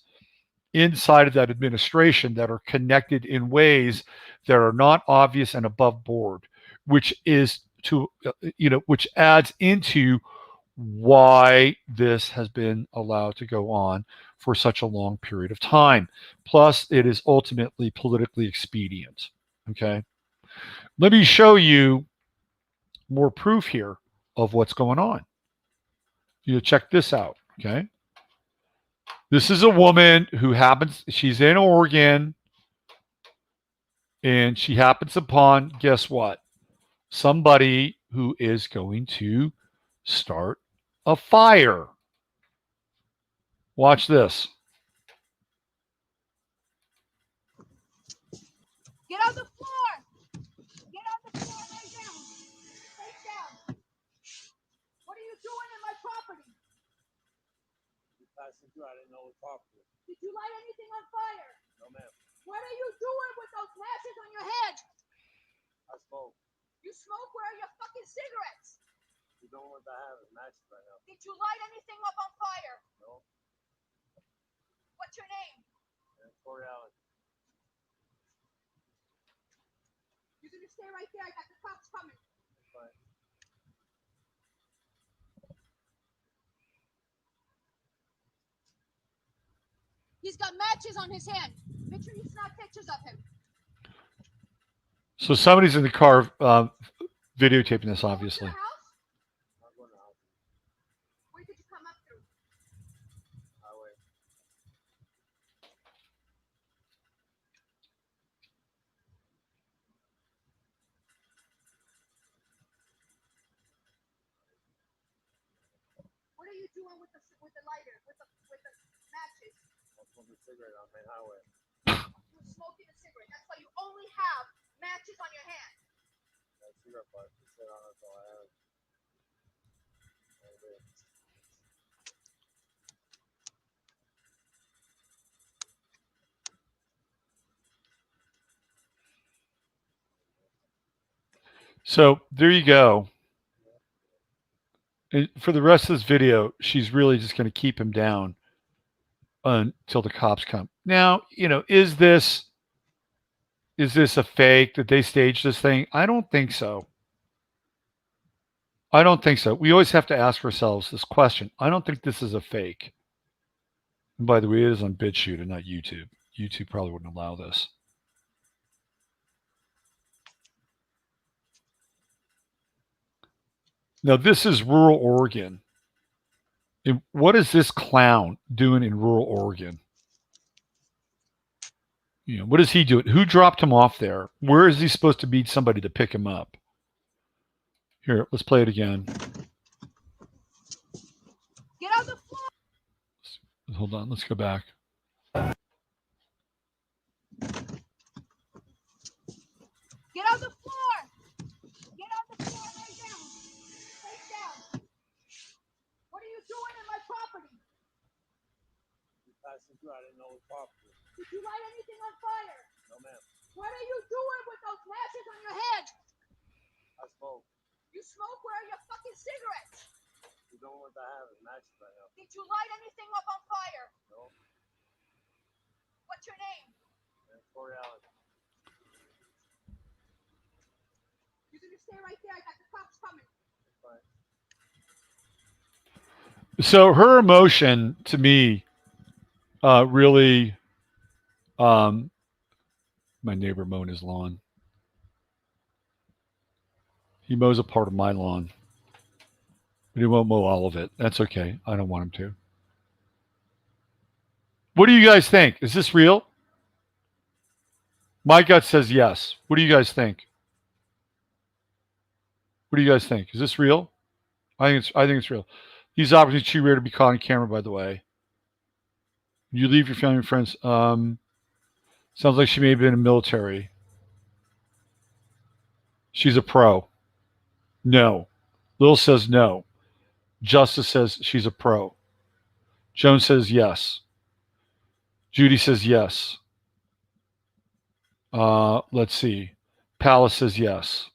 inside of that administration that are connected in ways that are not obvious and above board, which is which adds into why this has been allowed to go on for such a long period of time. Plus, it is ultimately politically expedient. Okay. Let me show you more proof here of what's going on. Check this out. Okay. This is a woman who she's in Oregon, and she happens upon, guess what? Somebody who is going to start a fire. Watch this. Get on the floor. Get on the floor right now. Face down. What are you doing in my property? Passing through, I didn't know it was property. Did you light anything on fire? No, ma'am. What are you doing with those matches on your head? I smoke. You smoke? Where are your fucking cigarettes? The only ones I have is matches right now. Did you light anything up on fire? No. What's your name? Corey Allen. You're gonna stay right there. I got the cops coming. Fine. He's got matches on his hand. Make sure you snap pictures of him. So somebody's in the car videotaping this, obviously. House? Not going to the house. Where did you come up through? Highway. What are you doing with the lighter, with the matches? I'm smoking a cigarette on main highway. You're smoking a cigarette. That's why you only have matches on your hand. That cigarette butt. Just sit on, that's all I have. So there you go. And for the rest of this video, she's really just going to keep him down until the cops come. Now, is this a fake that they staged this thing? I don't think so. We always have to ask ourselves this question. I don't think this is a fake. And by the way, it is on BitChute and not YouTube. YouTube probably wouldn't allow this. Now, this is rural Oregon. And what is this clown doing in rural Oregon? What is he doing? Who dropped him off there? Where is he supposed to meet somebody to pick him up? Here, let's play it again. Get on the floor. Hold on, let's go back. Get on the floor. Get on the floor right now. Face down. What are you doing in my property? Passing through, I didn't know it was property. Did you light anything on fire? No, ma'am. What are you doing with those matches on your head? I smoke. You smoke? Where are your fucking cigarettes? The only ones I have is matches right now. Did you light anything up on fire? No. What's your name? Corey Allen. You're gonna stay right there. I got the cops coming. Fine. So her emotion to me really my neighbor mowing his lawn. He mows a part of my lawn, but he won't mow all of it. That's okay. I don't want him to. What do you guys think? Is this real? My gut says yes. What do you guys think? What do you guys think? Is this real? I think it's real. These opportunities are too rare to be caught on camera, by the way. You leave your family and friends. Sounds like she may have been in the military. She's a pro. No. Lil says no. Justice says she's a pro. Joan says yes. Judy says yes. Let's see. Palace says yes.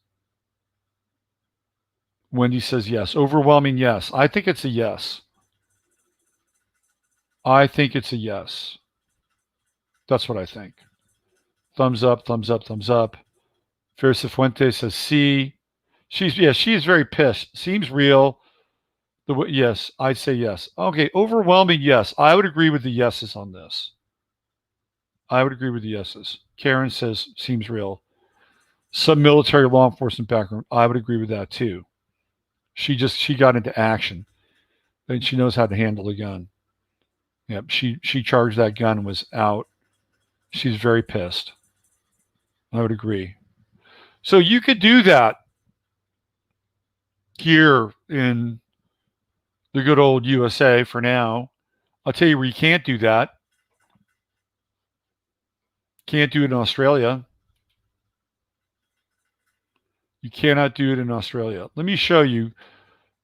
Wendy says yes. Overwhelming yes. I think it's a yes. I think it's a yes. That's what I think. Thumbs up, thumbs up, thumbs up. Ferris Fuentes says C. She is very pissed. Seems real. Yes, I'd say yes. Okay, overwhelming yes. I would agree with the yeses on this. I would agree with the yeses. Karen says seems real. Some military law enforcement background. I would agree with that too. She got into action, and she knows how to handle a gun. Yep, she charged that gun and was out. She's very pissed. I would agree. So you could do that here in the good old USA for now. I'll tell you where you can't do that. Can't do it in Australia. You cannot do it in Australia. Let me show you.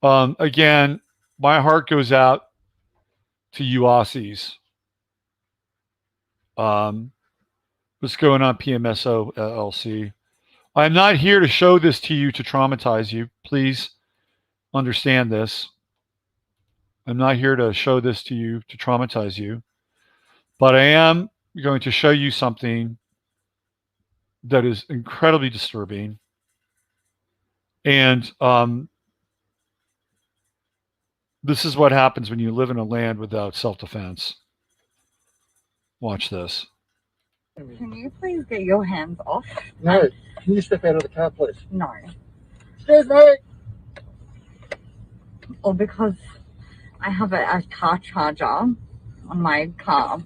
Again, my heart goes out to you Aussies. What's going on, PMSO LLC? I'm not here to show this to you to traumatize you. Please understand this. I'm not here to show this to you to traumatize you. But I am going to show you something that is incredibly disturbing. And this is what happens when you live in a land without self-defense. Watch this. Can you please get your hands off? No. Can you step out of the car, please? No. Excuse me. Or because I have a car charger on my car.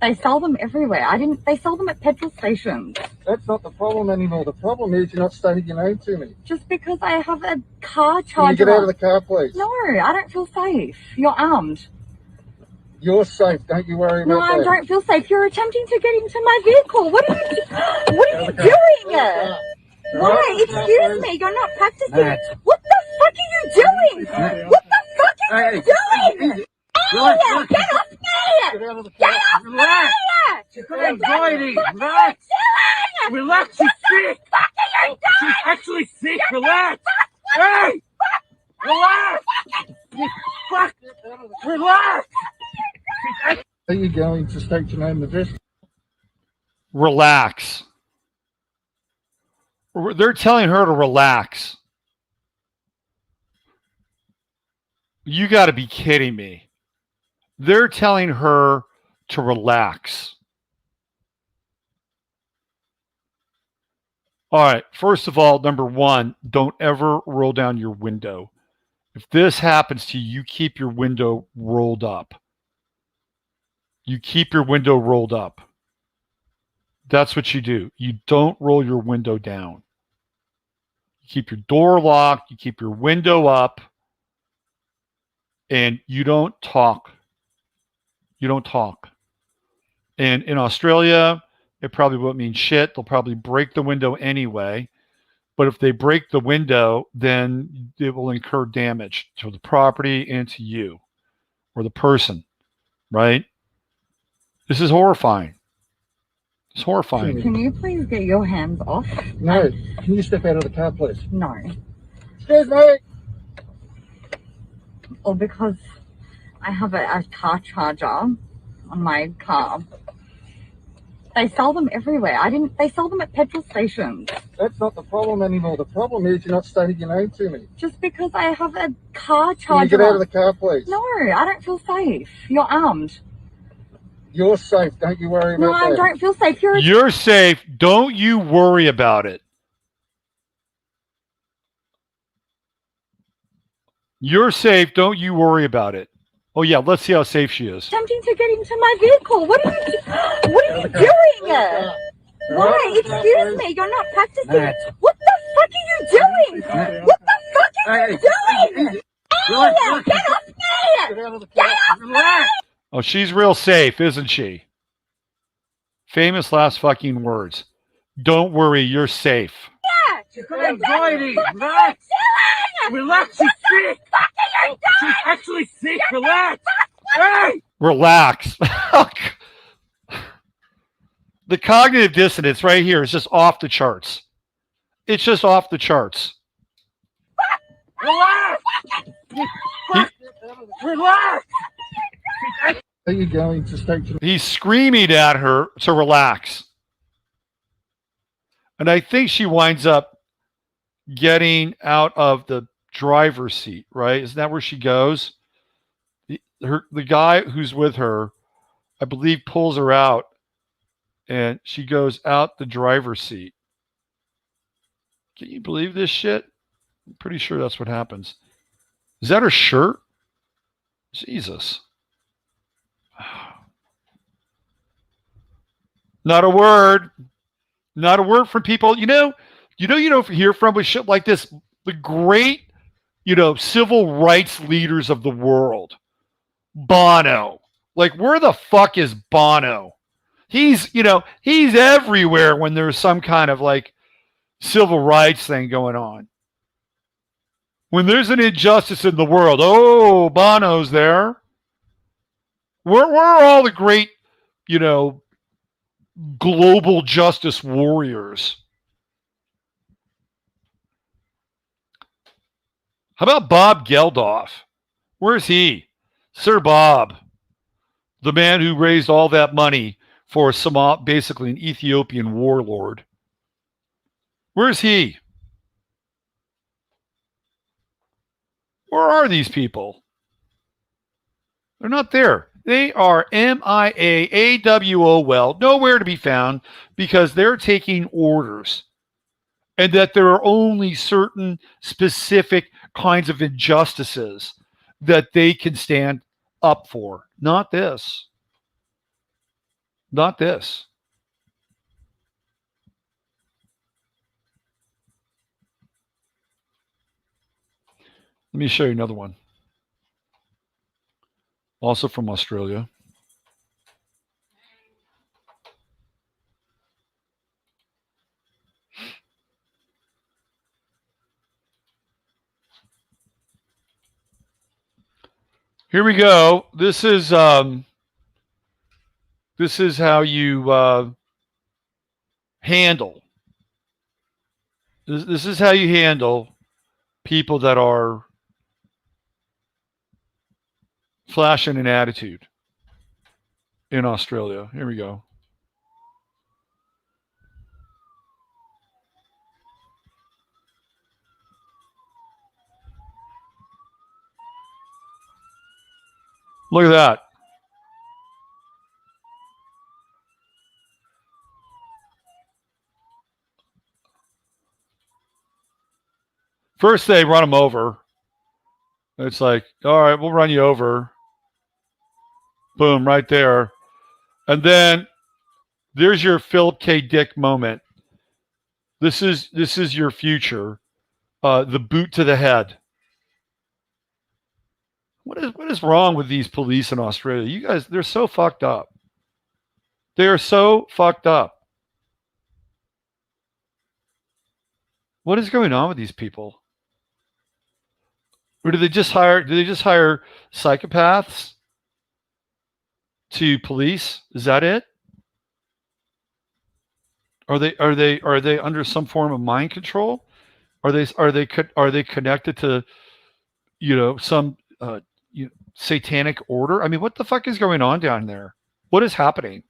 They sell them everywhere. They sell them at petrol stations. That's not the problem anymore. The problem is you're not stating your name to me. Just because I have a car charger. Can you get out of the car, please? No, I don't feel safe. You're armed. You're safe. Don't you worry about that. No, I don't feel safe. You're attempting to get into my vehicle. What are you doing? Why? Excuse me. You're not practicing. What the fuck are you doing? What the fuck are you doing? Oh, get off me! Get out of the Get car. off Relax. me! She's got anxiety. Relax. Relax. She's sick. She's actually sick. Relax. Hey! Relax. Fuck. Relax. Are you going to state your name and address? Relax. They're telling her to relax. You got to be kidding me. They're telling her to relax. All right. First of all, number one, don't ever roll down your window. If this happens to you, you keep your window rolled up. You keep your window rolled up. That's what you do. You don't roll your window down. You keep your door locked. You keep your window up. And you don't talk. You don't talk. And in Australia, it probably won't mean shit. They'll probably break the window anyway. But if they break the window, then it will incur damage to the property and to you or the person, right? This is horrifying. It's horrifying. Can you please get your hands off? No. Can you step out of the car, please? No. Excuse me. Or because I have a car charger on my car. They sell them everywhere. They sell them at petrol stations. That's not the problem anymore. The problem is you're not stating your name to me. Just because I have a car charger. Can you get out of the car, please? No, I don't feel safe. You're armed. You're safe. Don't you worry about No, that. I don't feel safe. You're safe. Don't you worry about it. You're safe. Don't you worry about it. Oh, yeah. Let's see how safe she is. Attempting to get into my vehicle. What are you doing? Why? Excuse me. You're not practicing. What the fuck are you doing? What the fuck are you doing? Relax. Get off me! Get out of the Get car. off me! Relax. Oh, she's real safe, isn't she? Famous last fucking words. Don't worry, you're safe. She's got anxiety. Relax. Relax. She's sick. She's actually sick. Relax. Hey! Relax. The cognitive dissonance right here is just off the charts. It's just off the charts. Relax. Relax. Are you going to state to He's screaming at her to relax. And I think she winds up getting out of the driver's seat, right? Isn't that where she goes? The guy who's with her, I believe, pulls her out and she goes out the driver's seat. Can you believe this shit? I'm pretty sure that's what happens. Is that her shirt? Jesus. Not a word. Not a word from people. You don't hear from with shit like this. The great, civil rights leaders of the world. Bono. Like, where the fuck is Bono? He's everywhere when there's some kind of like civil rights thing going on. When there's an injustice in the world, oh, Bono's there. Where are all the great, global justice warriors? How about Bob Geldof? Where's he? Sir Bob, the man who raised all that money for basically an Ethiopian warlord. Where's he? Where are these people? They're not there. They are MIA, AWO, well, nowhere to be found because they're taking orders. And that there are only certain specific kinds of injustices that they can stand up for. Not this. Not this. Let me show you another one. Also from Australia. Here we go. This is how you handle. This is how you handle people that are flashing an attitude in Australia. Here we go. Look at that. First they run them over. It's like, all right, we'll run you over. Boom, right there. And then there's your Philip K. Dick moment. This is your future. The boot to the head. What is wrong with these police in Australia? You guys, they're so fucked up. They are so fucked up. What is going on with these people? Or do they just hire psychopaths to police? Is that it? Are they under some form of mind control? Are they connected to some satanic order? I mean, what the fuck is going on down there? What is happening?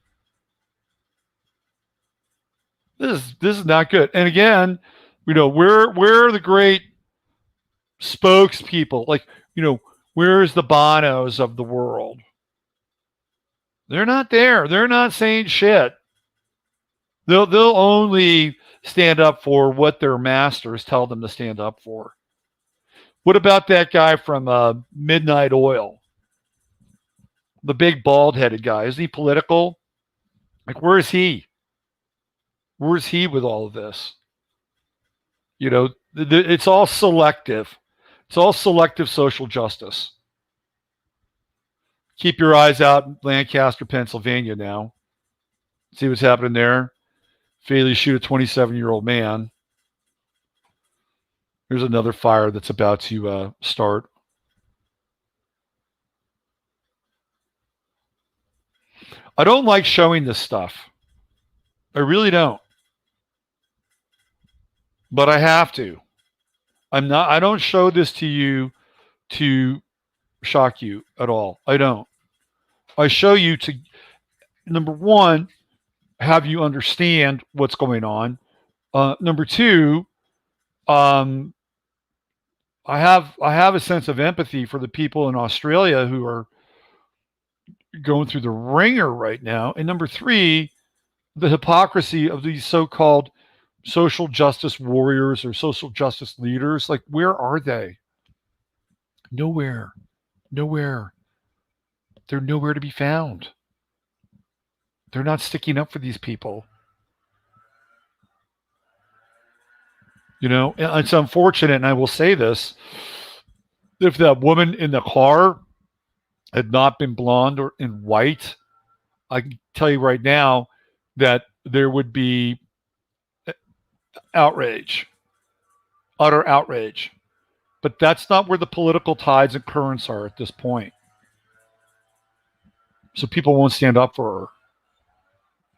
This is not good. And again, where are the great spokespeople? Like, where's the Bonos of the world? They're not there. They're not saying shit. They'll only stand up for what their masters tell them to stand up for. What about that guy from Midnight Oil? The big bald-headed guy. Isn't he political? Like, where is he? Where's he with all of this? It's all selective. It's all selective social justice. Keep your eyes out in Lancaster, Pennsylvania now. See what's happening there. Fatally shoot a 27-year-old man. Here's another fire that's about to start. I don't like showing this stuff. I really don't. But I have to. I don't show this to you to shock you at all. I don't. I show you to, number one, have you understand what's going on. Number two, I have a sense of empathy for the people in Australia who are going through the ringer right now. And number three, the hypocrisy of these so-called social justice warriors or social justice leaders. Like, where are they? Nowhere. They're nowhere to be found. They're not sticking up for these people. You know, it's unfortunate, and I will say this. If that woman in the car had not been blonde or in white, I can tell you right now that there would be outrage, utter outrage. But that's not where the political tides and currents are at this point. So people won't stand up for her.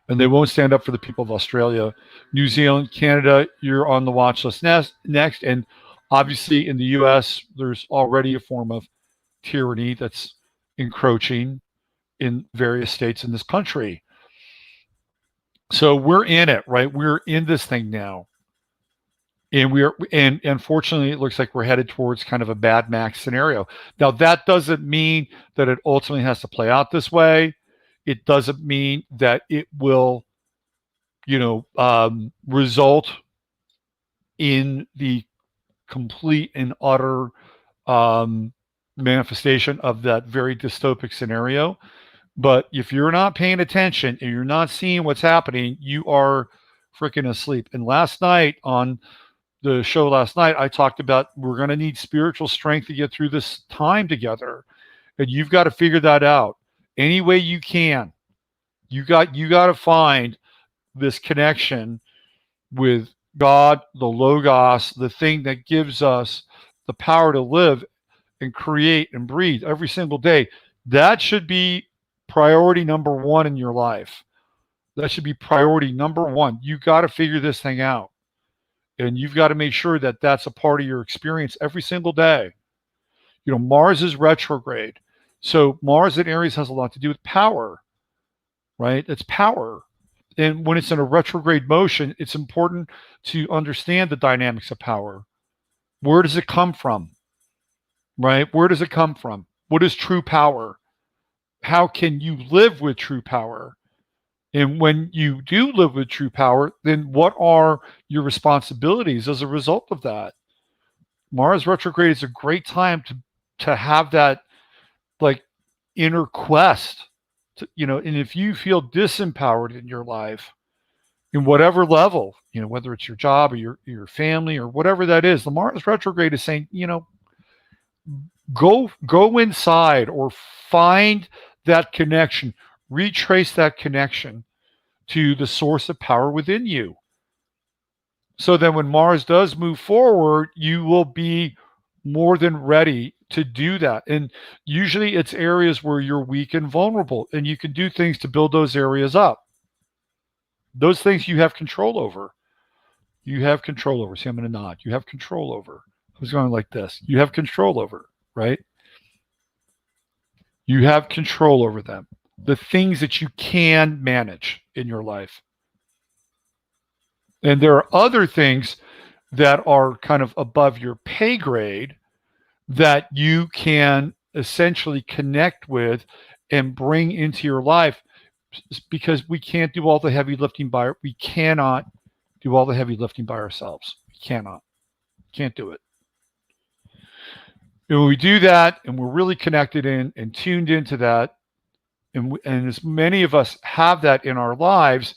And they won't stand up for the people of Australia, New Zealand, Canada. You're on the watch list next. And obviously in the US, there's already a form of tyranny that's encroaching in various states in this country. So we're in it, right? We're in this thing now. And unfortunately, it looks like we're headed towards kind of a Mad Max scenario. Now, that doesn't mean that it ultimately has to play out this way. It doesn't mean that it will, result in the complete and utter manifestation of that very dystopic scenario. But if you're not paying attention and you're not seeing what's happening, you are freaking asleep. And last night on the show I talked about we're going to need spiritual strength to get through this time together. And you've got to figure that out any way you can. You got to find this connection with God, the Logos, the thing that gives us the power to live and create and breathe every single day. That should be priority number one in your life. That should be priority number one. You got to figure this thing out. And you've got to make sure that that's a part of your experience every single day. Mars is retrograde. So Mars in Aries has a lot to do with power, right? It's power. And when it's in a retrograde motion, it's important to understand the dynamics of power. Where does it come from, right? Where does it come from? What is true power? How can you live with true power? And when you do live with true power, then what are your responsibilities as a result of that? Mars retrograde is a great time to have that like inner quest. And if you feel disempowered in your life, in whatever level, whether it's your job or your family or whatever that is, the Mars retrograde is saying, go inside or find that connection. Retrace that connection to the source of power within you. So then when Mars does move forward, you will be more than ready to do that. And usually it's areas where you're weak and vulnerable, and you can do things to build those areas up. Those things you have control over. You have control over. See, I'm going to nod. You have control over. I was going like this. You have control over, right? You have control over them. The things that you can manage in your life. And there are other things that are kind of above your pay grade that you can essentially connect with and bring into your life, because we can't do all the heavy lifting we cannot do all the heavy lifting by ourselves. We can't do it. And when we do that and we're really connected in and tuned into that, and as many of us have that in our lives,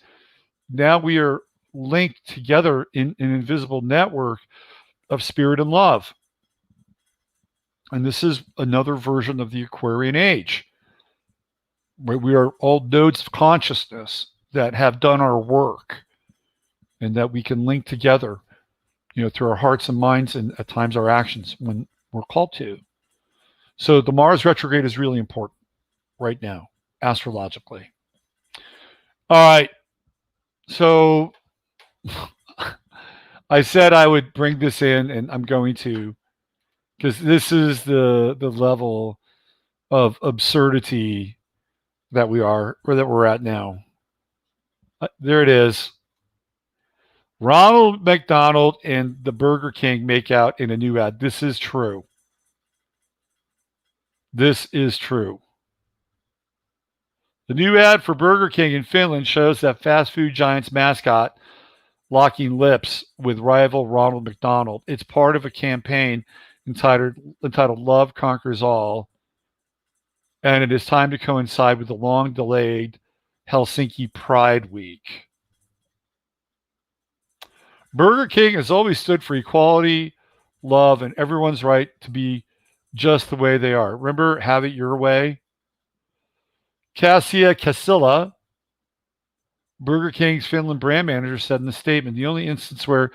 now we are linked together in an invisible network of spirit and love. And this is another version of the Aquarian age, where we are all nodes of consciousness that have done our work and that we can link together, through our hearts and minds and at times our actions when we're called to. So the Mars retrograde is really important right now, astrologically. All right. So I said I would bring this in, and I'm going to, because this is the level of absurdity that we're at now. There it is. Ronald McDonald and the Burger King make out in a new ad. This is true. This is true. The new ad for Burger King in Finland shows that fast food giant's mascot locking lips with rival Ronald McDonald. It's part of a campaign entitled Love Conquers All, and it is time to coincide with the long-delayed Helsinki Pride Week. Burger King has always stood for equality, love, and everyone's right to be just the way they are. Remember, have it your way? Kasia Kasila, Burger King's Finland brand manager, said in the statement, the only instance where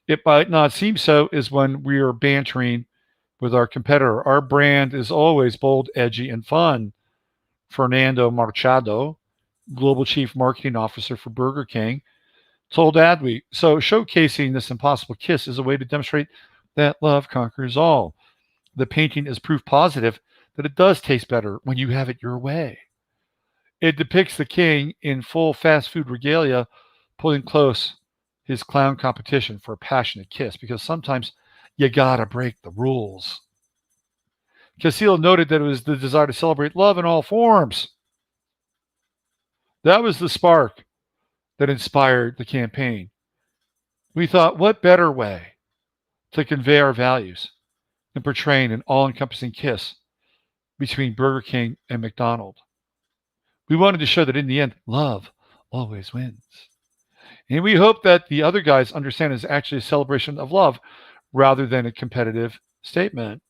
it might not seem so is when we are bantering with our competitor. Our brand is always bold, edgy, and fun. Fernando Machado, Global Chief Marketing Officer for Burger King, told Adweek. So showcasing this impossible kiss is a way to demonstrate that love conquers all. The painting is proof positive that it does taste better when you have it your way. It depicts the king in full fast food regalia pulling close his clown competition for a passionate kiss, because sometimes you gotta break the rules. Casillo noted that it was the desire to celebrate love in all forms. That was the spark that inspired the campaign. We thought, what better way to convey our values than portraying an all-encompassing kiss between Burger King and McDonald's? We wanted to show that in the end, love always wins. And we hope that the other guys understand it's actually a celebration of love rather than a competitive statement.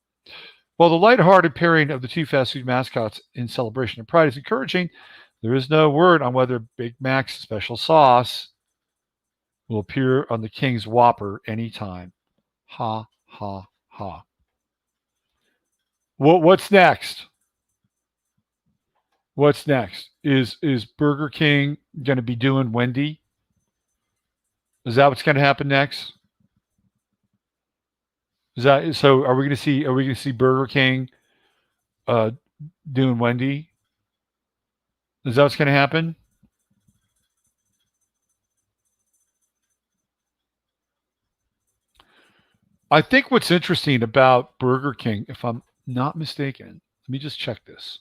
While the lighthearted pairing of the two fast food mascots in celebration of Pride is encouraging, there is no word on whether Big Mac's special sauce will appear on the King's Whopper anytime. Ha, ha, ha. What's next? What's next? Is Burger King going to be doing Wendy? Is that what's going to happen next? Is that so? Are we going to see Burger King doing Wendy? Is that what's going to happen? I think what's interesting about Burger King, if I'm not mistaken, let me just check this.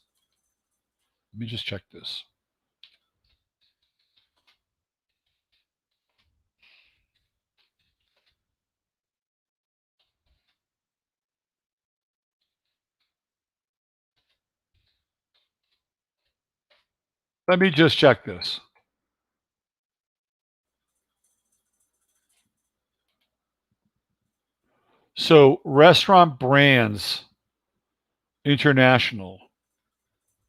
So, Restaurant Brands International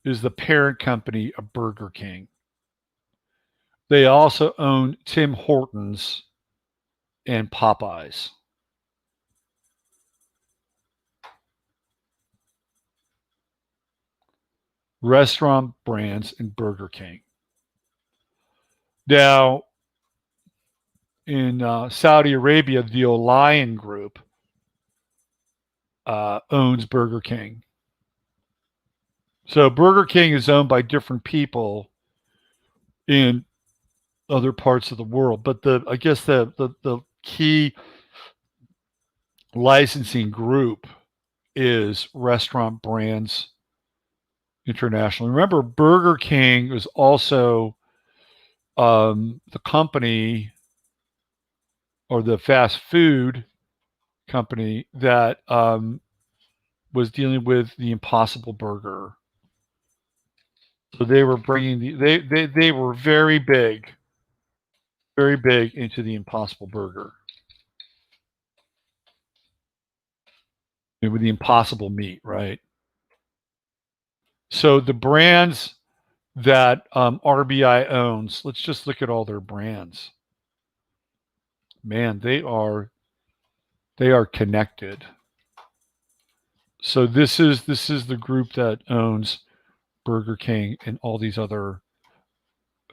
is the parent company of Burger King. They also own Tim Hortons and Popeyes. Restaurant Brands and Burger King. Now, in Saudi Arabia, the Olion Group owns Burger King. So Burger King is owned by different people in other parts of the world, but I guess the key licensing group is Restaurant Brands International. Remember, Burger King was also the company or the fast food company that was dealing with the Impossible Burger. So they were bringing they were very big into the Impossible Burger. with the impossible meat, right? So the brands that RBI owns, let's just look at all their brands. Man, they are connected. So this is the group that owns Burger King and all these other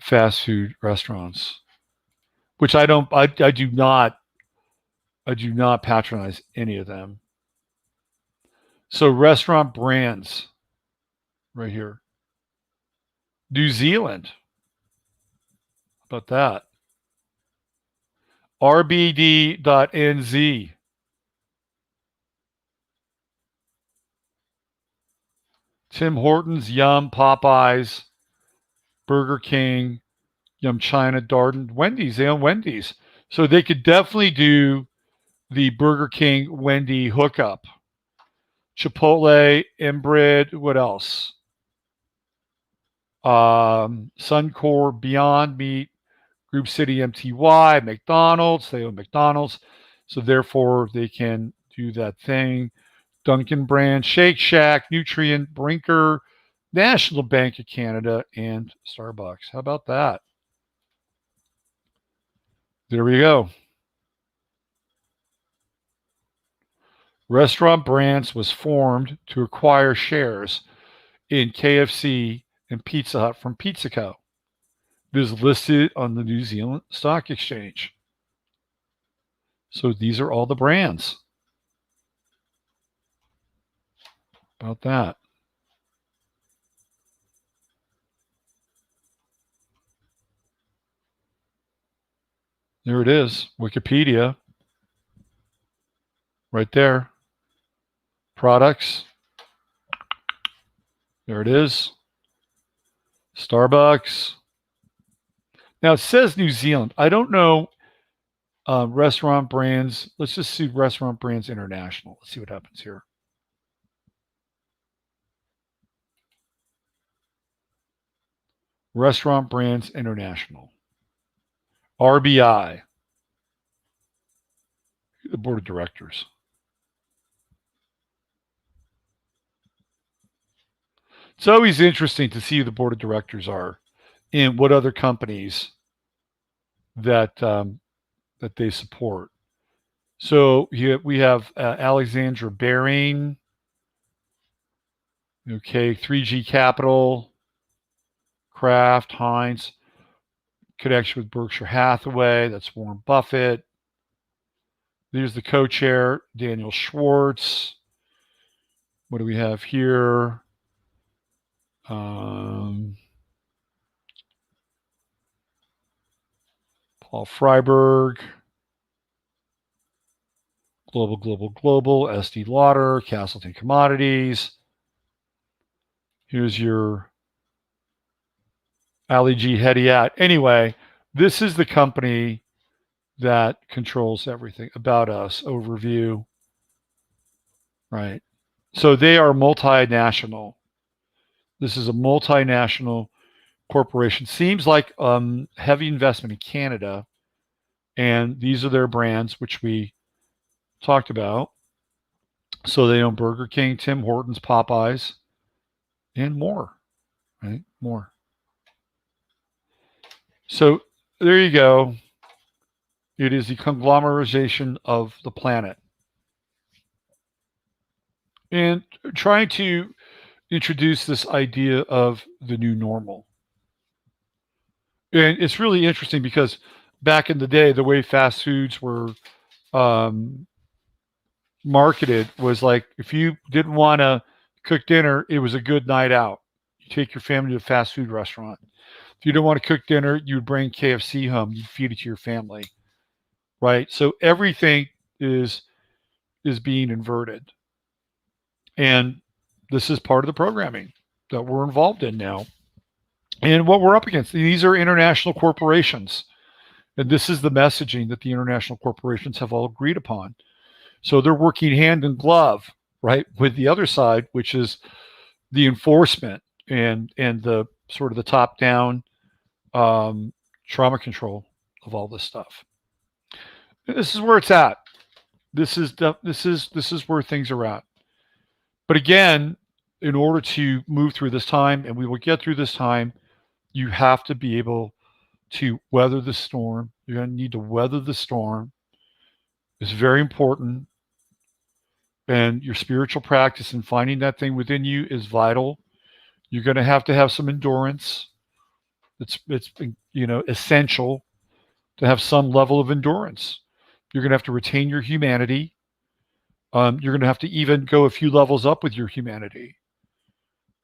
fast food restaurants, which I do not patronize any of them. So restaurant brands right here. New Zealand. How about that? RBD.NZ. Tim Hortons, Yum, Popeyes, Burger King, Yum China, Darden, Wendy's. They own Wendy's. So they could definitely do the Burger King Wendy hookup. Chipotle, Embred, what else? Suncor, Beyond Meat, Group City MTY, McDonald's. They own McDonald's. So therefore they can do that thing. Dunkin' Brand, Shake Shack, Nutrient, Brinker, National Bank of Canada, and Starbucks. How about that? There we go. Restaurant Brands was formed to acquire shares in KFC and Pizza Hut from Pizza Co. It is listed on the New Zealand Stock Exchange. So these are all the brands. About that. There it is. Wikipedia. Right there. Products. There it is. Starbucks. Now it says New Zealand. I don't know restaurant brands. Let's just see Restaurant Brands International. Let's see what happens here. Restaurant Brands International. RBI. The board of directors. It's always interesting to see who the board of directors are and what other companies that that they support. So here we have Alexandra Baring, okay, 3G Capital, Kraft, Heinz, connection with Berkshire Hathaway, that's Warren Buffett. There's the co-chair, Daniel Schwartz. What do we have here? Paul Freiberg, Global, Estee Lauder, Castleton Commodities. Here's your Ali G. Hediat. Anyway, this is the company that controls everything. About Us, overview. Right. So they are multinational. This is a multinational corporation. Seems like heavy investment in Canada. And these are their brands, which we talked about. So they own Burger King, Tim Hortons, Popeyes, and more. Right? More. So there you go. It is the conglomeration of the planet. And trying to introduce this idea of the new normal. And it's really interesting because back in the day, the way fast foods were marketed was like, if you didn't want to cook dinner, it was a good night out. You take your family to a fast food restaurant. If you didn't want to cook dinner, you would bring KFC home. You'd feed it to your family, right? So everything is being inverted. And this is part of the programming that we're involved in now. And what we're up against, these are international corporations. And this is the messaging that the international corporations have all agreed upon. So they're working hand in glove, right, with the other side, which is the enforcement and the sort of the top-down trauma control of all this stuff. This is where it's at. This is where things are at. But again, in order to move through this time, and we will get through this time, you have to be able to weather the storm. You're going to need to weather the storm. It's very important. And your spiritual practice and finding that thing within you is vital. You're going to have some endurance. It's essential to have some level of endurance. You're going to have to retain your humanity. You're going to have to even go a few levels up with your humanity.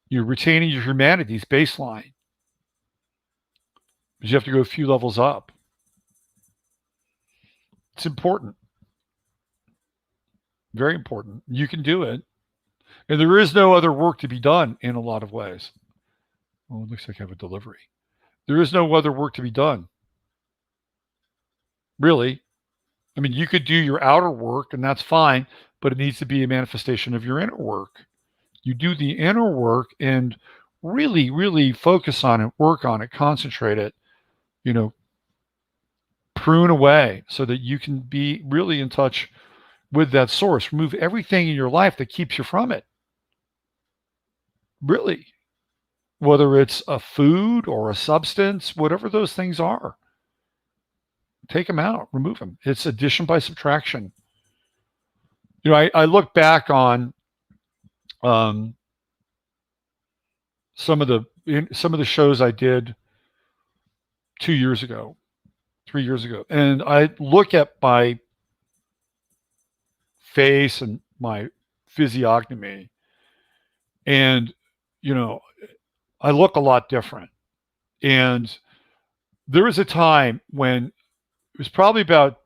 You're retaining your humanity's baseline, but you have to go a few levels up. It's important. Very important. You can do it. And there is no other work to be done in a lot of ways. Well, it looks like I have a delivery. There is no other work to be done. Really. I mean, you could do your outer work, and that's fine, but it needs to be a manifestation of your inner work. You do the inner work and really, really focus on it, work on it, concentrate it, prune away so that you can be really in touch with that source. Remove everything in your life that keeps you from it. Really. Whether it's a food or a substance, whatever those things are. Take them out, remove them. It's addition by subtraction. I look back on some of the shows I did 2 years ago, 3 years ago, and I look at my face and my physiognomy, and I look a lot different. And there was a time when it was probably about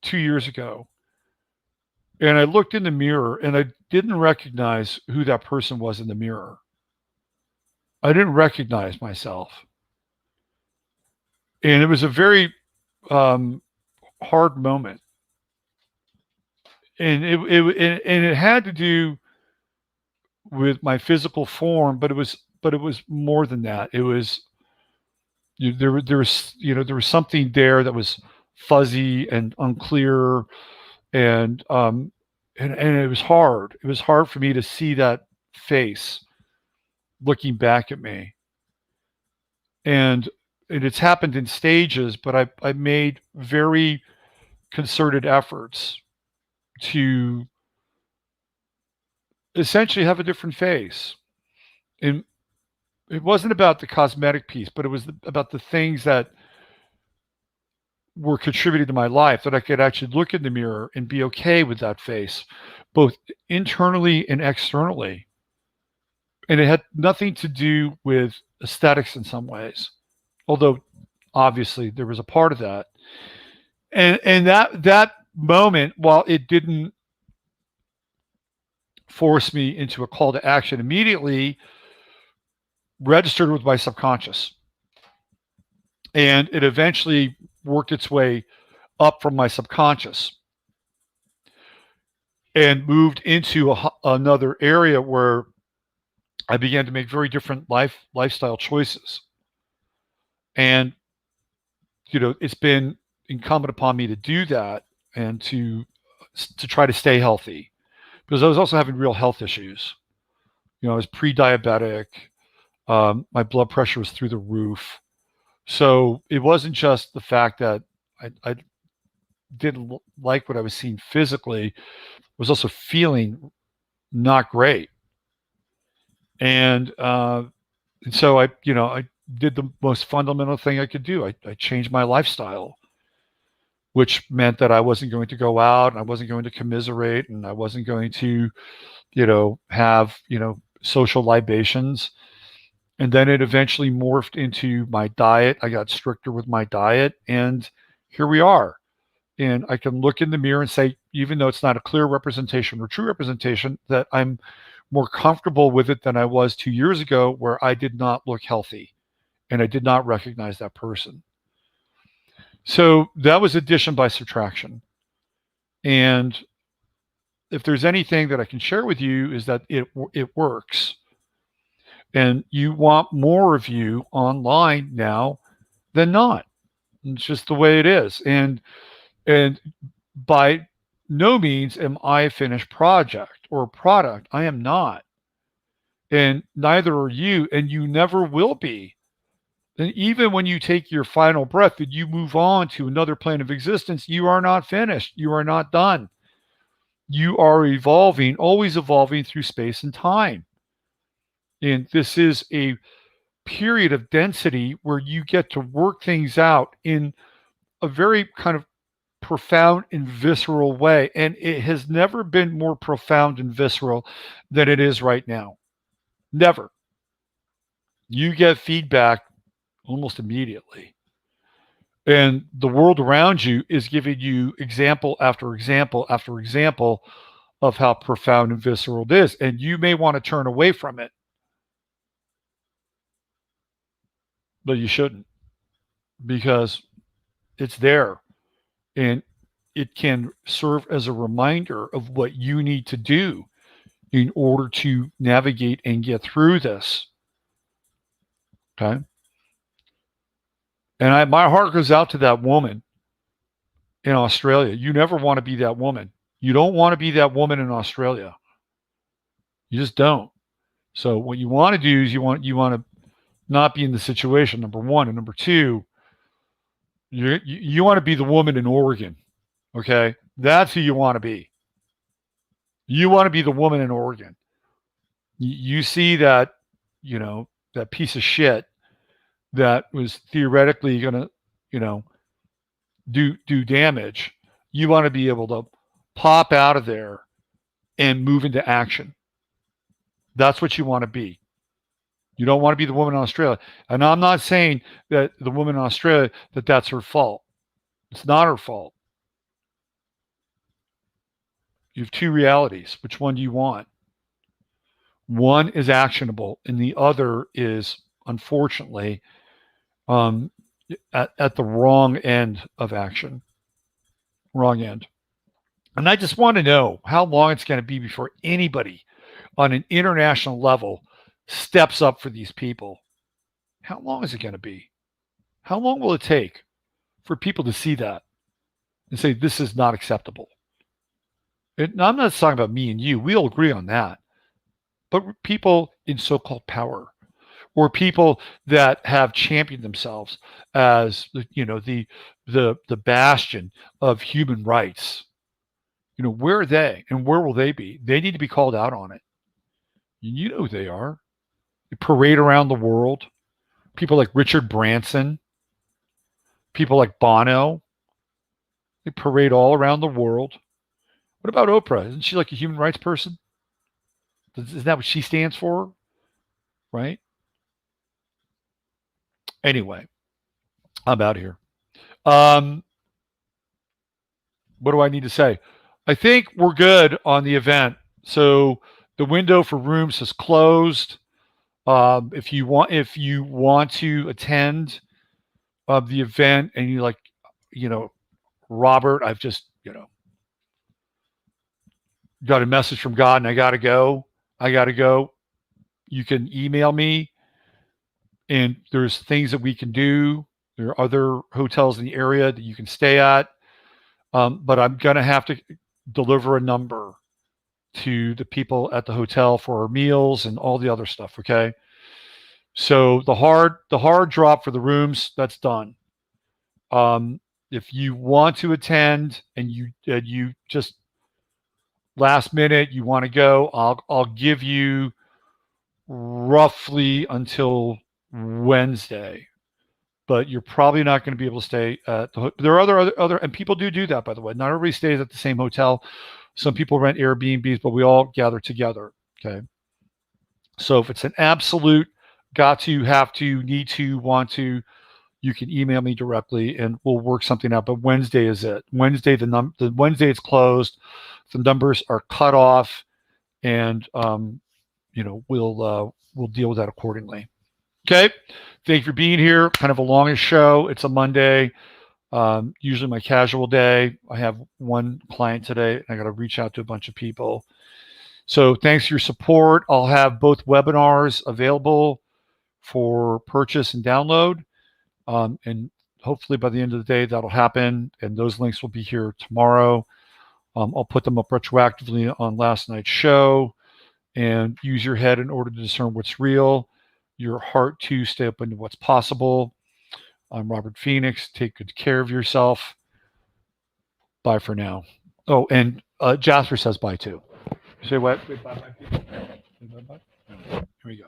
2 years ago, and I looked in the mirror and I didn't recognize who that person was in the mirror. I didn't recognize myself. And it was a very hard moment. And it had to do with my physical form, but it was more than that. It was there was something there that was fuzzy and unclear, and it was hard. It was hard for me to see that face looking back at me. And it's happened in stages, but I made very concerted efforts to essentially have a different face. And it wasn't about the cosmetic piece, but it was about the things that were contributing to my life, that I could actually look in the mirror and be okay with that face, both internally and externally. And it had nothing to do with aesthetics in some ways, although obviously there was a part of that. And that moment, while it didn't force me into a call to action immediately, registered with my subconscious. And it eventually worked its way up from my subconscious and moved into another area where I began to make very different lifestyle choices. And, it's been incumbent upon me to do that and to try to stay healthy, because I was also having real health issues. I was pre-diabetic. My blood pressure was through the roof. So it wasn't just the fact that I didn't like what I was seeing physically. I was also feeling not great. And so I did the most fundamental thing I could do. I changed my lifestyle, which meant that I wasn't going to go out, and I wasn't going to commiserate, and I wasn't going to, have, social libations. And then it eventually morphed into my diet. I got stricter with my diet, and here we are. And I can look in the mirror and say, even though it's not a clear representation or true representation, that I'm more comfortable with it than I was 2 years ago, where I did not look healthy and I did not recognize that person. So that was addition by subtraction. And if there's anything that I can share with you, is that it works. And you want more of you online now than not. It's just the way it is. And by no means am I a finished project. or a product. I am not. And neither are you, and you never will be. And even when you take your final breath and you move on to another plane of existence, you are not finished. You are not done. You are evolving, always evolving through space and time. And this is a period of density where you get to work things out in a very kind of profound and visceral way. And it has never been more profound and visceral than it is right now. Never. You get feedback almost immediately. And the world around you is giving you example after example after example of how profound and visceral it is. And you may want to turn away from it, but you shouldn't, because it's there and it can serve as a reminder of what you need to do in order to navigate and get through this. Okay. And my heart goes out to that woman in Australia. You never want to be that woman. You don't want to be that woman in Australia. You just don't. So what you want to do is you want to not be in the situation, number one. And number two, you want to be the woman in Oregon. Okay. That's who you want to be. You want to be the woman in Oregon. You see that, that piece of shit that was theoretically going to, do damage. You want to be able to pop out of there and move into action. That's what you want to be. You don't want to be the woman in Australia. And I'm not saying that the woman in Australia, that's her fault. It's not her fault. You have two realities. Which one do you want? One is actionable, and the other is, unfortunately, at the wrong end of action. Wrong end. And I just want to know how long it's going to be before anybody on an international level steps up for these people. How long is it going to be? How long will it take for people to see that and say, this is not acceptable? And I'm not talking about me and you. We'll agree on that. But people in so-called power, or people that have championed themselves as, the bastion of human rights, where are they and where will they be? They need to be called out on it. You know who they are. They parade around the world. People like Richard Branson, people like Bono, they parade all around the world. What about Oprah? Isn't she like a human rights person? Isn't that what she stands for? Right? Anyway, I'm out of here. What do I need to say? I think we're good on the event. So the window for rooms has closed. If you want to attend the event and you Robert, I've just, got a message from God and I got to go. You can email me, and there's things that we can do. There are other hotels in the area that you can stay at. But I'm going to have to deliver a number to the people at the hotel for our meals and all the other stuff. Okay. So the hard drop for the rooms, that's done. If you want to attend and you just last minute, you want to go, I'll give you roughly until Wednesday, but you're probably not going to be able to stay at there are other, and people do that, by the way. Not everybody stays at the same hotel. Some people rent Airbnbs, but we all gather together. Okay. So if it's an absolute got to, have to, need to, want to, you can email me directly and we'll work something out. But Wednesday is it. Wednesday, the Wednesday it's closed. The numbers are cut off, and we'll deal with that accordingly. Okay. Thank you for being here. Kind of a longish show. It's a Monday. Usually my casual day. I have one client today and I got to reach out to a bunch of people. So thanks for your support. I'll have both webinars available for purchase and download. And hopefully by the end of the day, that'll happen. And those links will be here tomorrow. I'll put them up retroactively on last night's show. And use your head in order to discern what's real, your heart to stay open to what's possible. I'm Robert Phoenix. Take good care of yourself. Bye for now. Oh, and Jasper says bye too. You say what? Bye bye. Bye bye. Here we go.